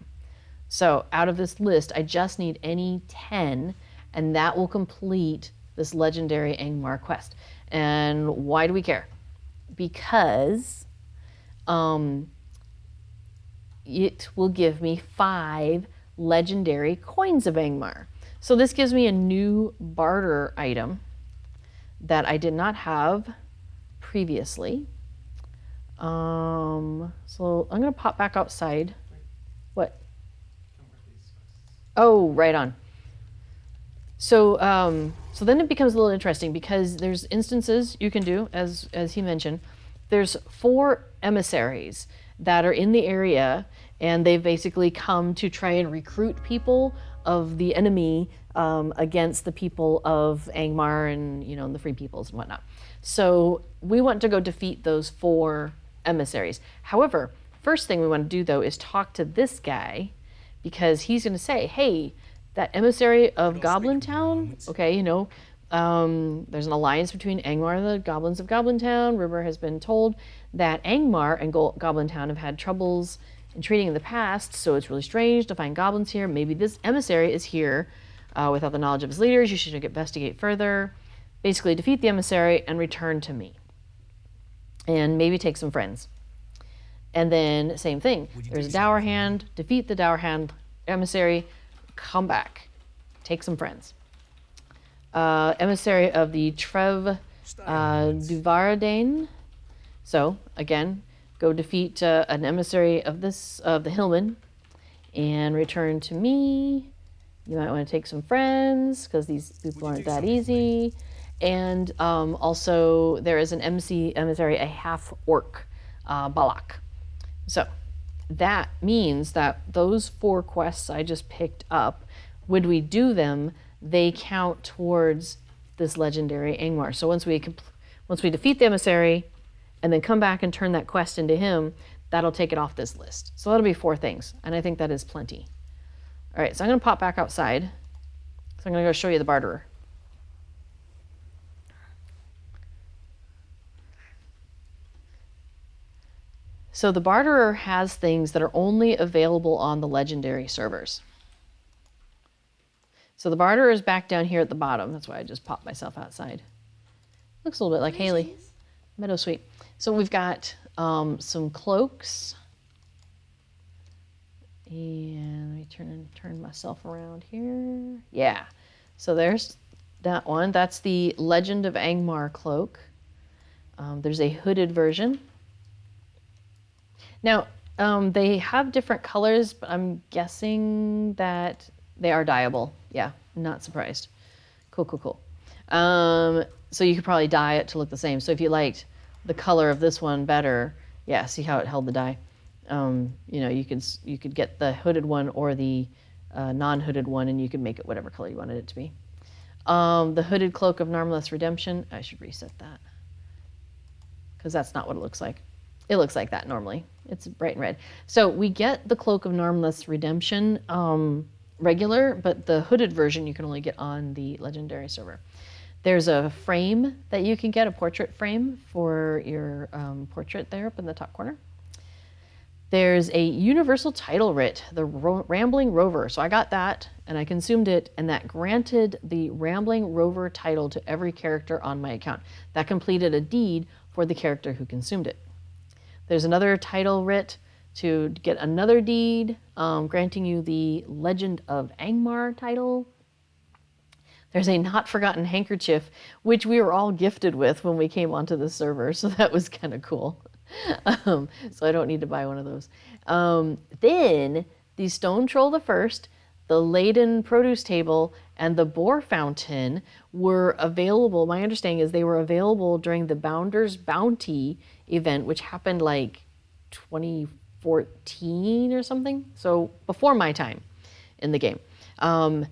So out of this list, I just need any 10, and that will complete this Legendary Angmar quest. And why do we care? Because it will give me 5 legendary coins of Angmar. So this gives me a new barter item that I did not have previously. So I'm going to pop back outside. What? Oh, right on. So so then it becomes a little interesting because there's instances you can do, as he mentioned. There's 4 emissaries that are in the area, and they've basically come to try and recruit people of the enemy against the people of Angmar and and the free peoples and whatnot. So we want to go defeat those 4 emissaries. However, first thing we want to do though is talk to this guy, because he's going to say, hey, that emissary of Goblin Town, okay, there's an alliance between Angmar and the goblins of Goblin Town. Rumor has been told that Angmar and Goblin Town have had troubles in trading in the past, so it's really strange to find goblins here. Maybe this emissary is here without the knowledge of his leaders. You should investigate further. Basically, defeat the emissary and return to me. And maybe take some friends. And then, same thing. There's a Dour Hand. Defeat the Dour Hand emissary. Come back. Take some friends. Emissary of the Trev Duvaradane. So, again, go defeat an emissary of the Hillman and return to me. You might want to take some friends because these people aren't that easy. And also, there is an emissary, a half-orc, Balak. So that means that those 4 quests I just picked up, when we do them, they count towards this Legendary Angmar. So once we defeat the emissary and then come back and turn that quest into him, that'll take it off this list. So that'll be 4 things, and I think that is plenty. All right, so I'm going to pop back outside. So I'm going to go show you the Barterer. So the Barterer has things that are only available on the Legendary servers. So the Barterer is back down here at the bottom. That's why I just popped myself outside. Looks a little bit like Haley. Meadowsweet. So we've got some cloaks. And let me turn myself around here. Yeah. So there's that one. That's the Legend of Angmar cloak. There's a hooded version. Now, they have different colors, but I'm guessing that they are dyeable. Yeah, not surprised. Cool, cool, cool. So you could probably dye it to look the same. So if you liked the color of this one better, yeah, see how it held the dye. You know, you could get the hooded one or the non-hooded one, and you could make it whatever color you wanted it to be. The hooded cloak of Narmleth's Redemption. I should reset that because that's not what it looks like. It looks like that normally. It's bright and red. So we get the cloak of Narmleth's Redemption regular, but the hooded version you can only get on the Legendary server. There's a frame that you can get, a portrait frame for your portrait there up in the top corner. There's a universal title writ, the Rambling Rover. So I got that and I consumed it, and that granted the Rambling Rover title to every character on my account. That completed a deed for the character who consumed it. There's another title writ to get another deed, granting you the Legend of Angmar title. There's a Not Forgotten Handkerchief, which we were all gifted with when we came onto the server, so that was kind of cool. So I don't need to buy one of those. Then the Stone Troll the First, the Laden Produce Table, and the Boar Fountain were available. My understanding is they were available during the Bounder's Bounty event, which happened like 2014 or something. So before my time in the game. And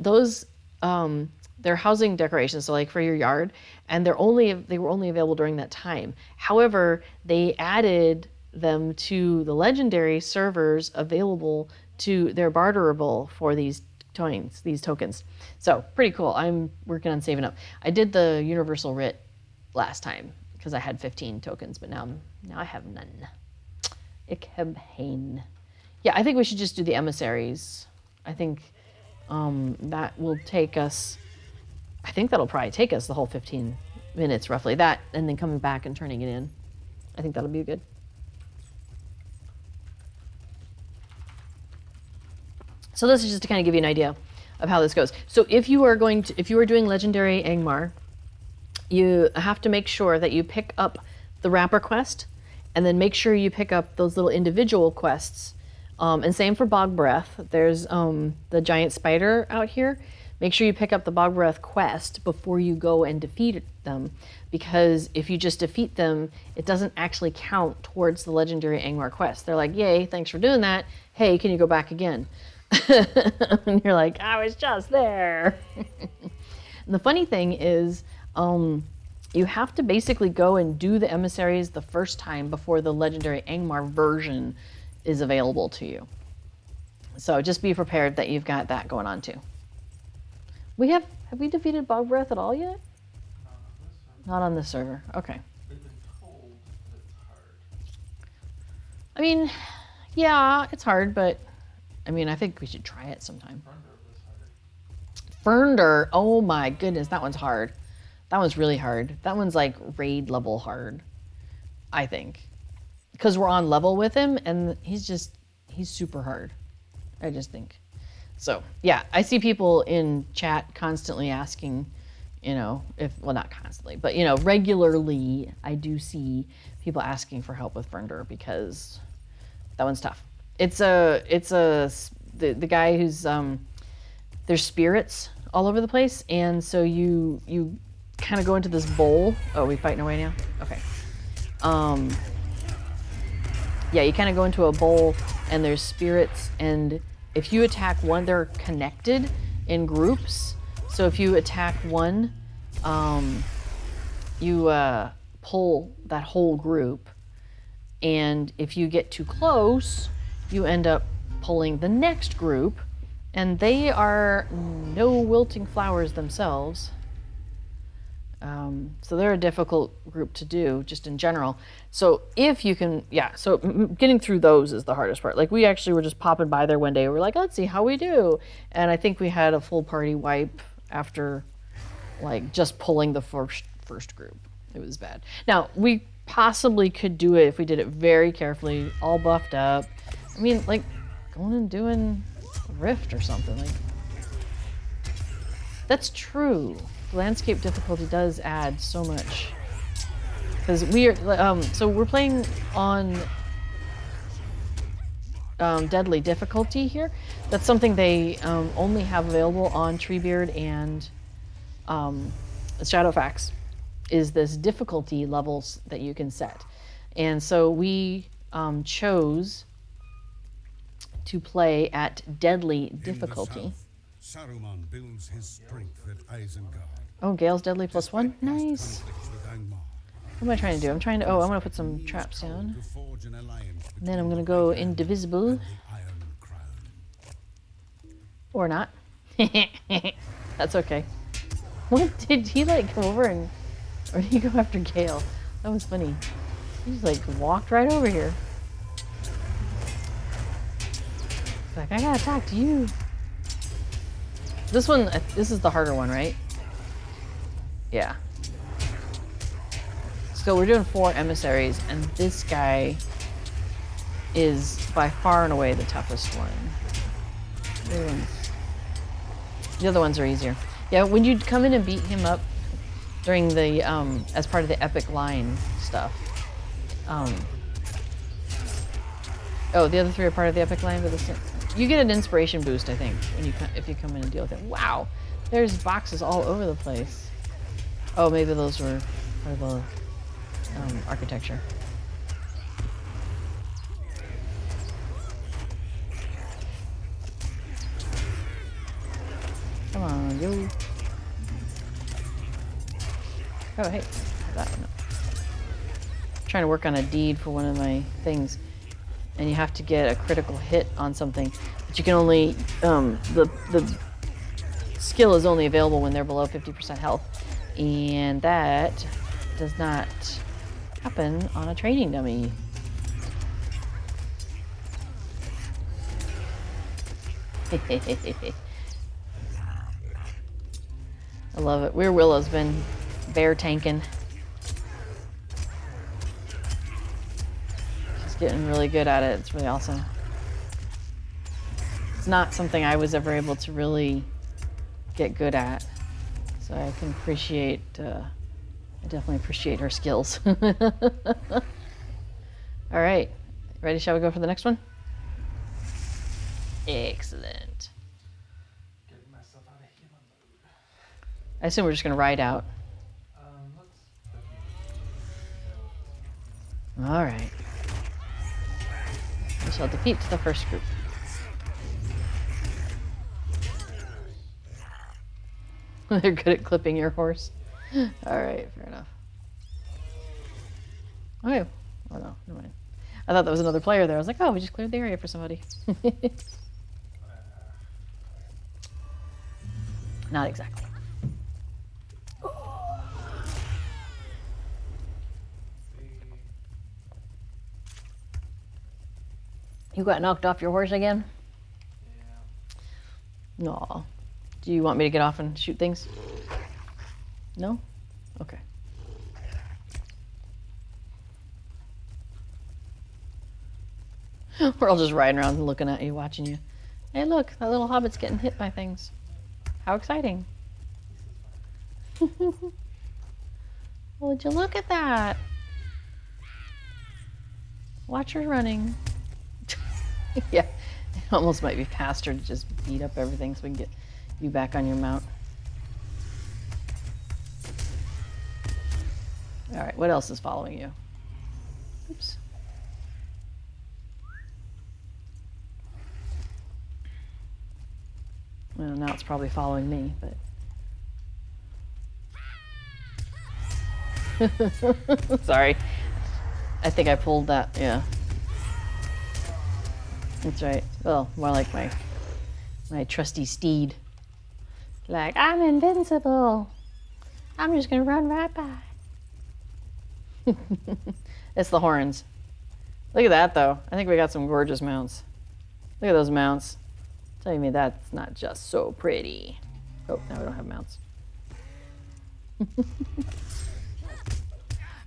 those, they're housing decorations, so like for your yard, and they were only available during that time. However, they added them to the Legendary servers available to their barterable for these tokens. So pretty cool. I'm working on saving up. I did the Universal Writ last time because I had 15 tokens, but now I have none. Ich heb hein. Yeah, I think we should just do the emissaries. I think that will take us, I think that'll probably take us the whole 15 minutes roughly. That, and then coming back and turning it in. I think that'll be good. So this is just to kind of give you an idea of how this goes. So if you are doing Legendary Angmar, you have to make sure that you pick up the wrapper quest, and then make sure you pick up those little individual quests. And same for Bog Breath. There's the giant spider out here. Make sure you pick up the Bog Breath quest before you go and defeat them, because if you just defeat them, it doesn't actually count towards the Legendary Angmar quest. They're like, yay, thanks for doing that. Hey, can you go back again? And you're like, I was just there. And the funny thing is, you have to basically go and do the emissaries the first time before the Legendary Angmar version is available to you. So just be prepared that you've got that going on too. Have we defeated Bog Breath at all yet? Not on this server. Okay. We've been told that it's hard. I mean, yeah, it's hard, but I mean, I think we should try it sometime. Fernder, oh my goodness, that one's hard. That one's really hard. That one's like raid level hard, I think. Because we're on level with him, and he's super hard, I just think. So, yeah, I see people in chat constantly asking, well, not constantly, but, regularly I do see people asking for help with Fernder because that one's tough. The guy who's, there's spirits all over the place, and so you kind of go into this bowl. Oh, we fighting away now? Okay. Yeah, you kind of go into a bowl, and there's spirits, and if you attack one, they're connected in groups. So if you attack one, you pull that whole group, and if you get too close, you end up pulling the next group, and they are no wilting flowers themselves. So they're a difficult group to do, just in general. So if you can, yeah, so getting through those is the hardest part. Like, we actually were just popping by there one day. We're like, let's see how we do. And I think we had a full party wipe after, like, just pulling the first group. It was bad. Now, we possibly could do it if we did it very carefully, all buffed up. I mean, like, going and doing a Rift or something. Like, that's true. Landscape difficulty does add so much. Because we are, so we're playing on deadly difficulty here. That's something they only have available on Treebeard and Shadowfax, is this difficulty levels that you can set. And so we chose to play at deadly difficulty. Saruman builds his strength at Isengard. Oh, Gale's deadly +1? Nice. What am I trying to do? I'm trying to, I'm going to put some traps down. And then I'm going to go indivisible. Or not. That's okay. What, did he like come over and, or did he go after Gale? That was funny. He just like walked right over here. It's like, I gotta talk to you. This one, this is the harder one, right? Yeah. So we're doing 4 emissaries, and this guy is by far and away the toughest one. The other ones are easier. Yeah, when you come in and beat him up during the, as part of the epic line stuff. Oh, the other 3 are part of the epic line, but you get an inspiration boost, I think, when you if you come in and deal with it. Wow, there's boxes all over the place. Oh, maybe those were part of the architecture. Come on, yo. Oh, hey, that one. I'm trying to work on a deed for one of my things, and you have to get a critical hit on something, but you can only, the skill is only available when they're below 50% health, and that does not happen on a training dummy. I love it. Weir Willow's been bear tanking. She's getting really good at it. It's really awesome. It's not something I was ever able to really get good at. So I can appreciate, I definitely appreciate her skills. All right. Ready? Shall we go for the next one? Excellent. Getting myself out of healing mode. I assume we're just going to ride out. All right. We shall defeat the first group. They're good at clipping your horse. All right, fair enough. Okay. Oh no, never mind. I thought that was another player there. I was like, oh, we just cleared the area for somebody. Not exactly. You got knocked off your horse again? Yeah. No. Do you want me to get off and shoot things? No? Okay. We're all just riding around and looking at you, watching you. Hey, look, that little hobbit's getting hit by things. How exciting. Would you look at that? Watch her running. Yeah, it almost might be faster to just beat up everything so we can get you back on your mount. All right, what else is following you? Oops. Well, now it's probably following me, but... Sorry. I think I pulled that, yeah. That's right. Well, more like my trusty steed. Like, I'm invincible. I'm just gonna run right by. It's the horns. Look at that, though. I think we got some gorgeous mounts. Look at those mounts. Telling me that's not just so pretty. Oh, now we don't have mounts.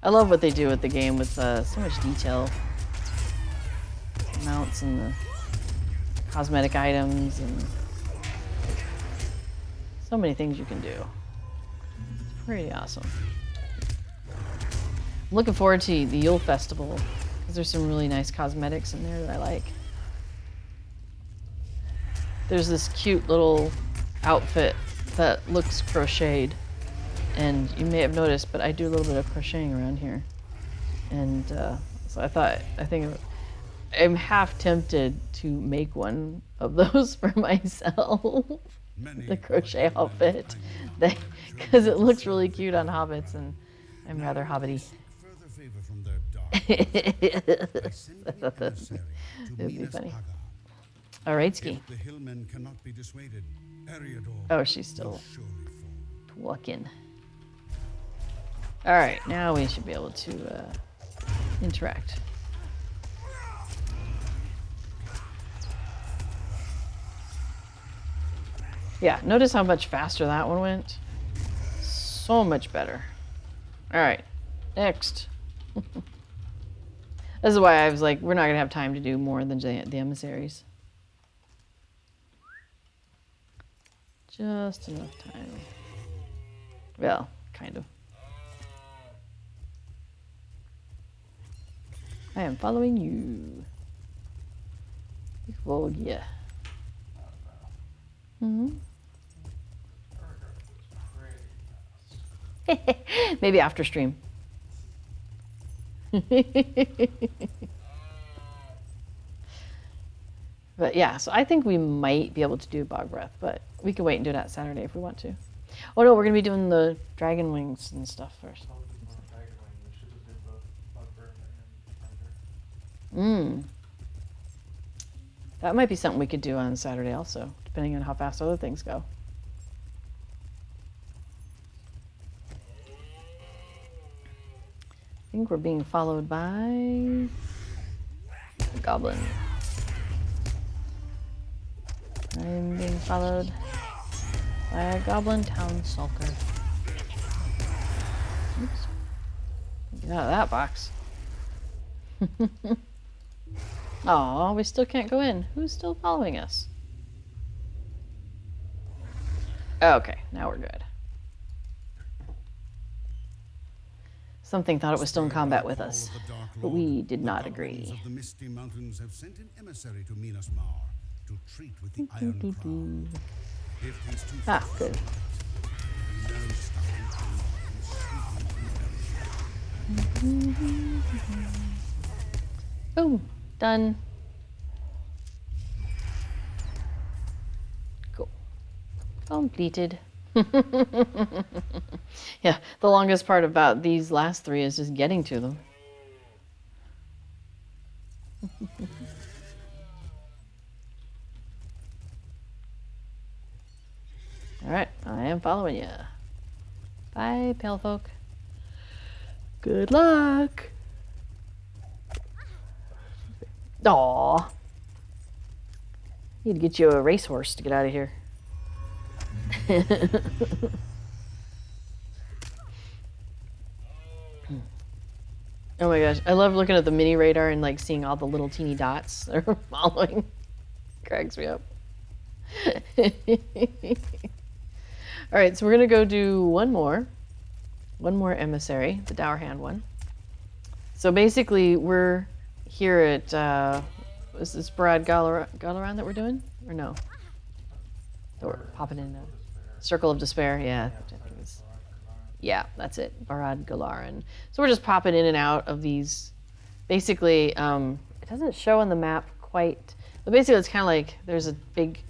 I love what they do with the game with so much detail. Mounts and the cosmetic items and so many things you can do. It's pretty awesome. I'm looking forward to the Yule Festival because there's some really nice cosmetics in there that I like. There's this cute little outfit that looks crocheted, and you may have noticed, but I do a little bit of crocheting around here. And so I think I'm half tempted to make one of those for myself. The crochet outfit, because it looks really cute on hobbits, and I'm rather hobbity. Further favor from their dark by sending an emissary to It would be Minas funny. Haga. All right, Ski. If the hillmen cannot be dissuaded, Eriador Oh, she's will still surely fall. walking. All right, now we should be able to interact. Yeah, notice how much faster that one went. So much better. All right, next. This is why I was like, we're not gonna have time to do more than the emissaries. Just enough time. Well, kind of. I am following you. Volgia. Maybe after stream. But yeah, so I think we might be able to do Bog Breath, but we can wait and do that Saturday if we want to. Oh no, we're gonna be doing the dragon wings and stuff first. Probably do more dragon wing. We should have did both Bugbear and Thunder. That might be something we could do on Saturday also, depending on how fast other things go. I think we're being followed by a goblin. I'm being followed by a goblin town sulker. Oops. Get out of that box. Oh, we still can't go in. Who's still following us? Okay, now we're good. Something thought it was still in combat with us, but we did not agree. Of the Misty Mountains have sent an emissary to Minas Mar to treat with the Iron Crown. If these two Ah, good. no stopping from sweeping Boom, done. Cool. Completed. Yeah, the longest part about these last three is just getting to them. All right, I am following you. Bye, pale folk. Good luck. Aw. Need to get you a racehorse to get out of here. Oh my gosh, I love looking at the mini radar and like seeing all the little teeny dots that are following. Cracks me up. All right, so we're gonna go do one more emissary, the Dour Hand one. So basically, we're here at is this Barad Galaran that we're doing, or no? That we're popping in Circle of Despair, yeah. Yeah, that's it, Barad Galaran. So we're just popping in and out of these. Basically, it doesn't show on the map quite, but basically it's kind of like there's a big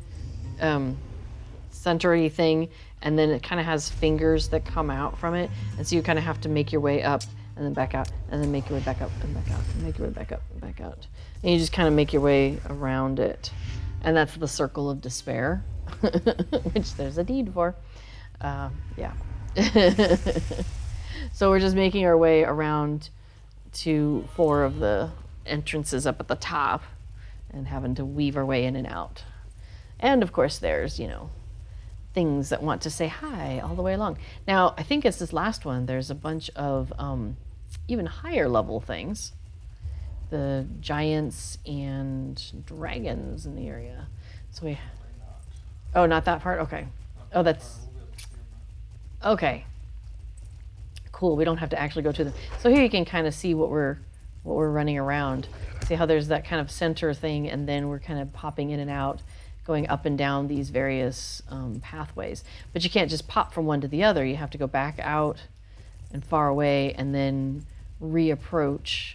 center-y thing, and then it kind of has fingers that come out from it, and so you kind of have to make your way up and then back out, and then make your way back up and back out, and make your way back up and back out. And you just kind of make your way around it. And that's the Circle of Despair, which there's a deed for. Yeah. So we're just making our way around to 4 of the entrances up at the top and having to weave our way in and out. And of course there's, things that want to say hi all the way along. Now, I think it's this last one, there's a bunch of even higher level things. The giants and dragons in the area. So we, oh, not that part? Okay. Oh, that's, We'll be able to see them okay. Cool, we don't have to actually go to them. So here you can kind of see what we're running around. See how there's that kind of center thing, and then we're kind of popping in and out, going up and down these various pathways. But you can't just pop from one to the other. You have to go back out and far away and then reapproach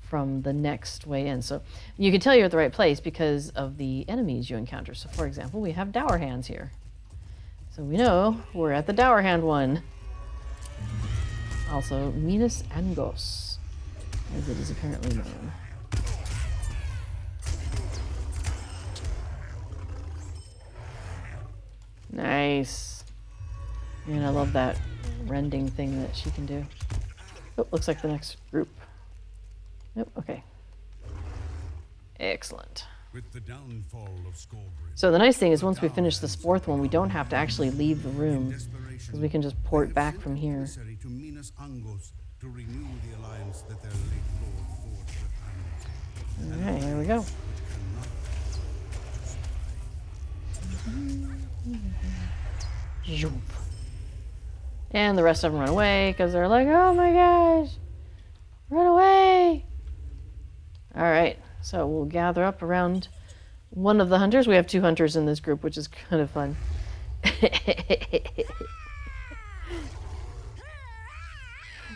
from the next way in. So you can tell you're at the right place because of the enemies you encounter. So for example, we have Dower Hands here. So we know we're at the Dower Hand one. Also, Minas Angos, as it is apparently known. Nice. And I love that rending thing that she can do. Oh, looks like the next group. Nope, okay. Excellent. With the downfall of Scorbridge, So the nice thing is once we finish this 4th one, we don't have to actually leave the room, because we can just port back from here. emissary to Minas Angos to renew the alliance that their late lord forged with Anna. Alright, here we go. Zoop. And the rest of them run away because they're like, oh my gosh, run away. All right, so we'll gather up around one of the hunters. We have 2 hunters in this group, which is kind of fun.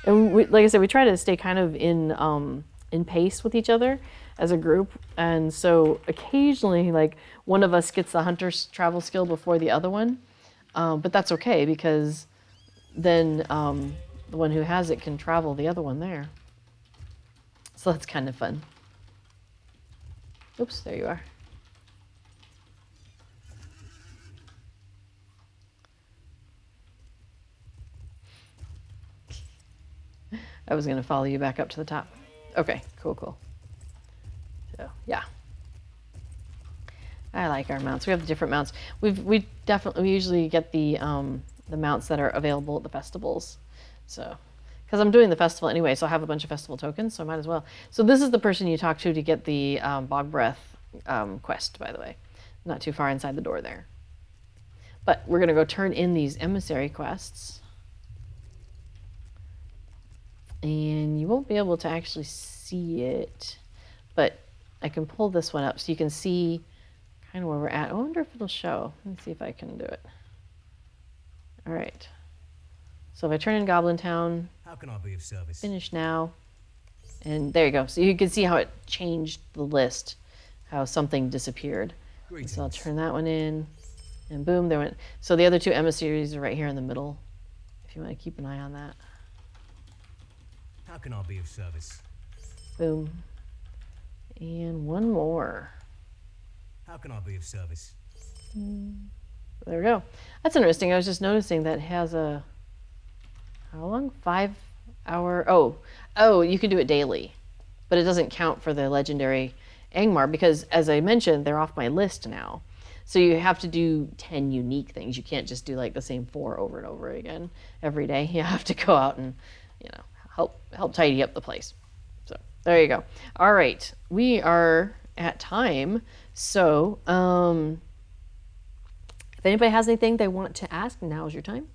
And we, like I said, we try to stay kind of in pace with each other as a group. And so occasionally, like, one of us gets the hunter's travel skill before the other one. But that's okay because then the one who has it can travel the other one there. So that's kind of fun. Oops, there you are. I was going to follow you back up to the top. Okay, cool. So, yeah. I like our mounts. We have the different mounts. We usually get the mounts that are available at the festivals. So, because I'm doing the festival anyway, so I have a bunch of festival tokens, so I might as well. So this is the person you talk to get the Bog Breath quest, by the way. Not too far inside the door there. But we're going to go turn in these emissary quests. And you won't be able to actually see it, but I can pull this one up so you can see kind of where we're at. I wonder if it'll show. Let me see if I can do it. All right. So if I turn in Goblin Town, How can I be of service? finish now, and there you go. So you can see how it changed the list, how something disappeared. And so I'll turn that one in, and boom, there went. So the other 2 emissaries are right here in the middle, if you want to keep an eye on that. How can I be of service? Boom. And one more. How can I be of service? There we go. That's interesting. I was just noticing that it has a, how long? 5 hour, oh, you can do it daily, but it doesn't count for the Legendary Angmar because, as I mentioned, they're off my list now. So you have to do 10 unique things. You can't just do like the same 4 over and over again every day. You have to go out and, help tidy up the place. So there you go. All right, we are at time. So if anybody has anything they want to ask, now is your time,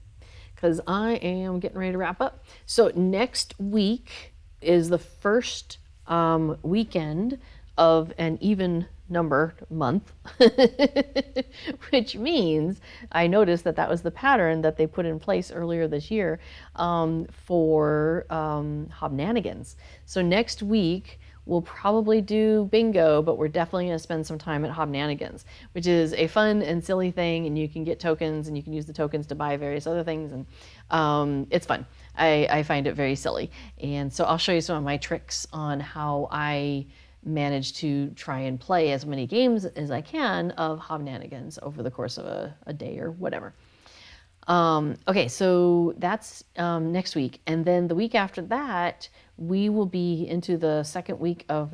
because I am getting ready to wrap up. So next week is the first weekend of an even numbered month, which means I noticed that was the pattern that they put in place earlier this year for Hobnanigans. So next week we'll probably do bingo, but we're definitely going to spend some time at Hobnanigans, which is a fun and silly thing, and you can get tokens and you can use the tokens to buy various other things, and it's fun. I find it very silly, and so I'll show you some of my tricks on how I manage to try and play as many games as I can of Hobnanigans over the course of a day or whatever. Okay, so that's next week, and then the week after that, we will be into the second week of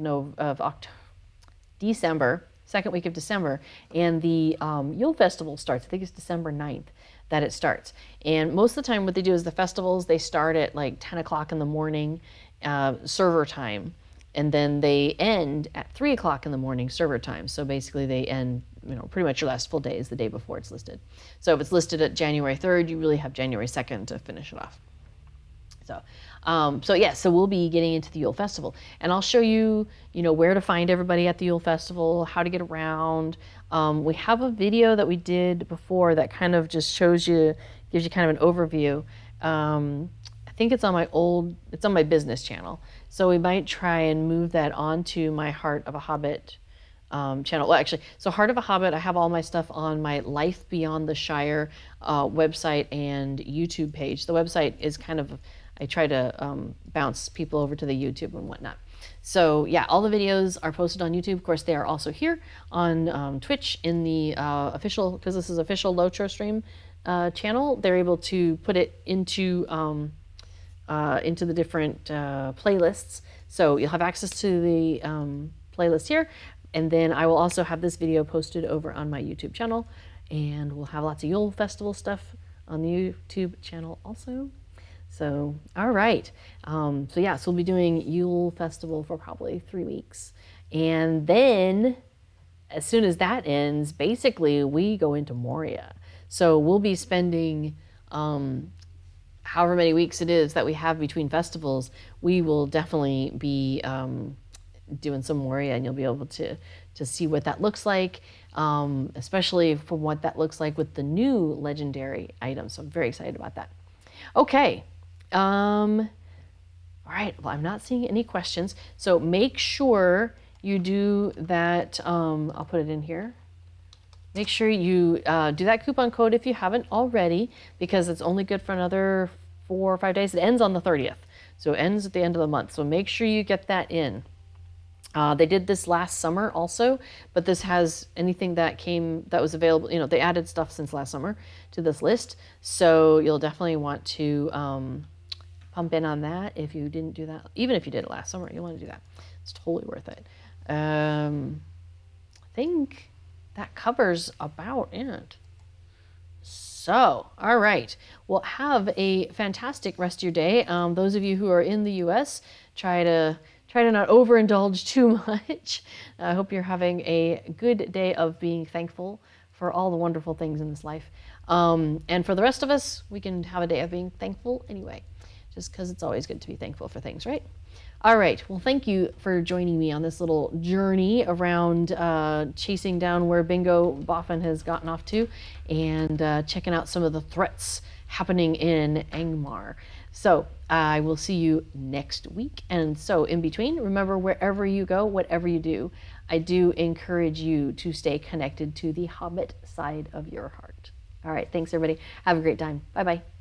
December, second week of December, and the Yule Festival starts. I think it's December 9th that it starts. And most of the time, what they do is the festivals, they start at like 10 o'clock in the morning, server time, and then they end at 3 o'clock in the morning server time. So basically they end, pretty much your last full day is the day before it's listed. So if it's listed at January 3rd, you really have January 2nd to finish it off. So we'll be getting into the Yule Festival, and I'll show you, where to find everybody at the Yule Festival, how to get around. We have a video that we did before that kind of just gives you kind of an overview. I think it's on my business channel. So we might try and move that onto my Heart of a Hobbit channel. Well, actually, so Heart of a Hobbit, I have all my stuff on my Life Beyond the Shire website and YouTube page. The website is kind of, I try to bounce people over to the YouTube and whatnot. So yeah, all the videos are posted on YouTube. Of course, they are also here on Twitch in the official, because this is official Lotro stream channel. They're able to put it into the different playlists. So you'll have access to the playlist here. And then I will also have this video posted over on my YouTube channel. And we'll have lots of Yule Festival stuff on the YouTube channel also. So, all right. So we'll be doing Yule Festival for probably 3 weeks. And then as soon as that ends, basically we go into Moria. So we'll be spending however many weeks it is that we have between festivals. We will definitely be doing some Moria, and you'll be able to see what that looks like, especially from what that looks like with the new legendary items. So I'm very excited about that. Okay. All right. Well, I'm not seeing any questions. So make sure you do that. I'll put it in here. Make sure you do that coupon code if you haven't already, because it's only good for another 4 or 5 days. It ends on the 30th. So it ends at the end of the month. So make sure you get that in. They did this last summer also, but this has anything that was available. They added stuff since last summer to this list. So you'll definitely want to pump in on that if you didn't do that. Even if you did it last summer, you'll want to do that. It's totally worth it. I think that covers about it. So, all right. Well, have a fantastic rest of your day. Those of you who are in the U.S., try to not overindulge too much. I hope you're having a good day of being thankful for all the wonderful things in this life. And for the rest of us, we can have a day of being thankful anyway, just because it's always good to be thankful for things, right? All right. Well, thank you for joining me on this little journey around chasing down where Bingo Boffin has gotten off to, and checking out some of the threats happening in Angmar. So I will see you next week. And so in between, remember, wherever you go, whatever you do, I do encourage you to stay connected to the Hobbit side of your heart. All right. Thanks, everybody. Have a great time. Bye-bye.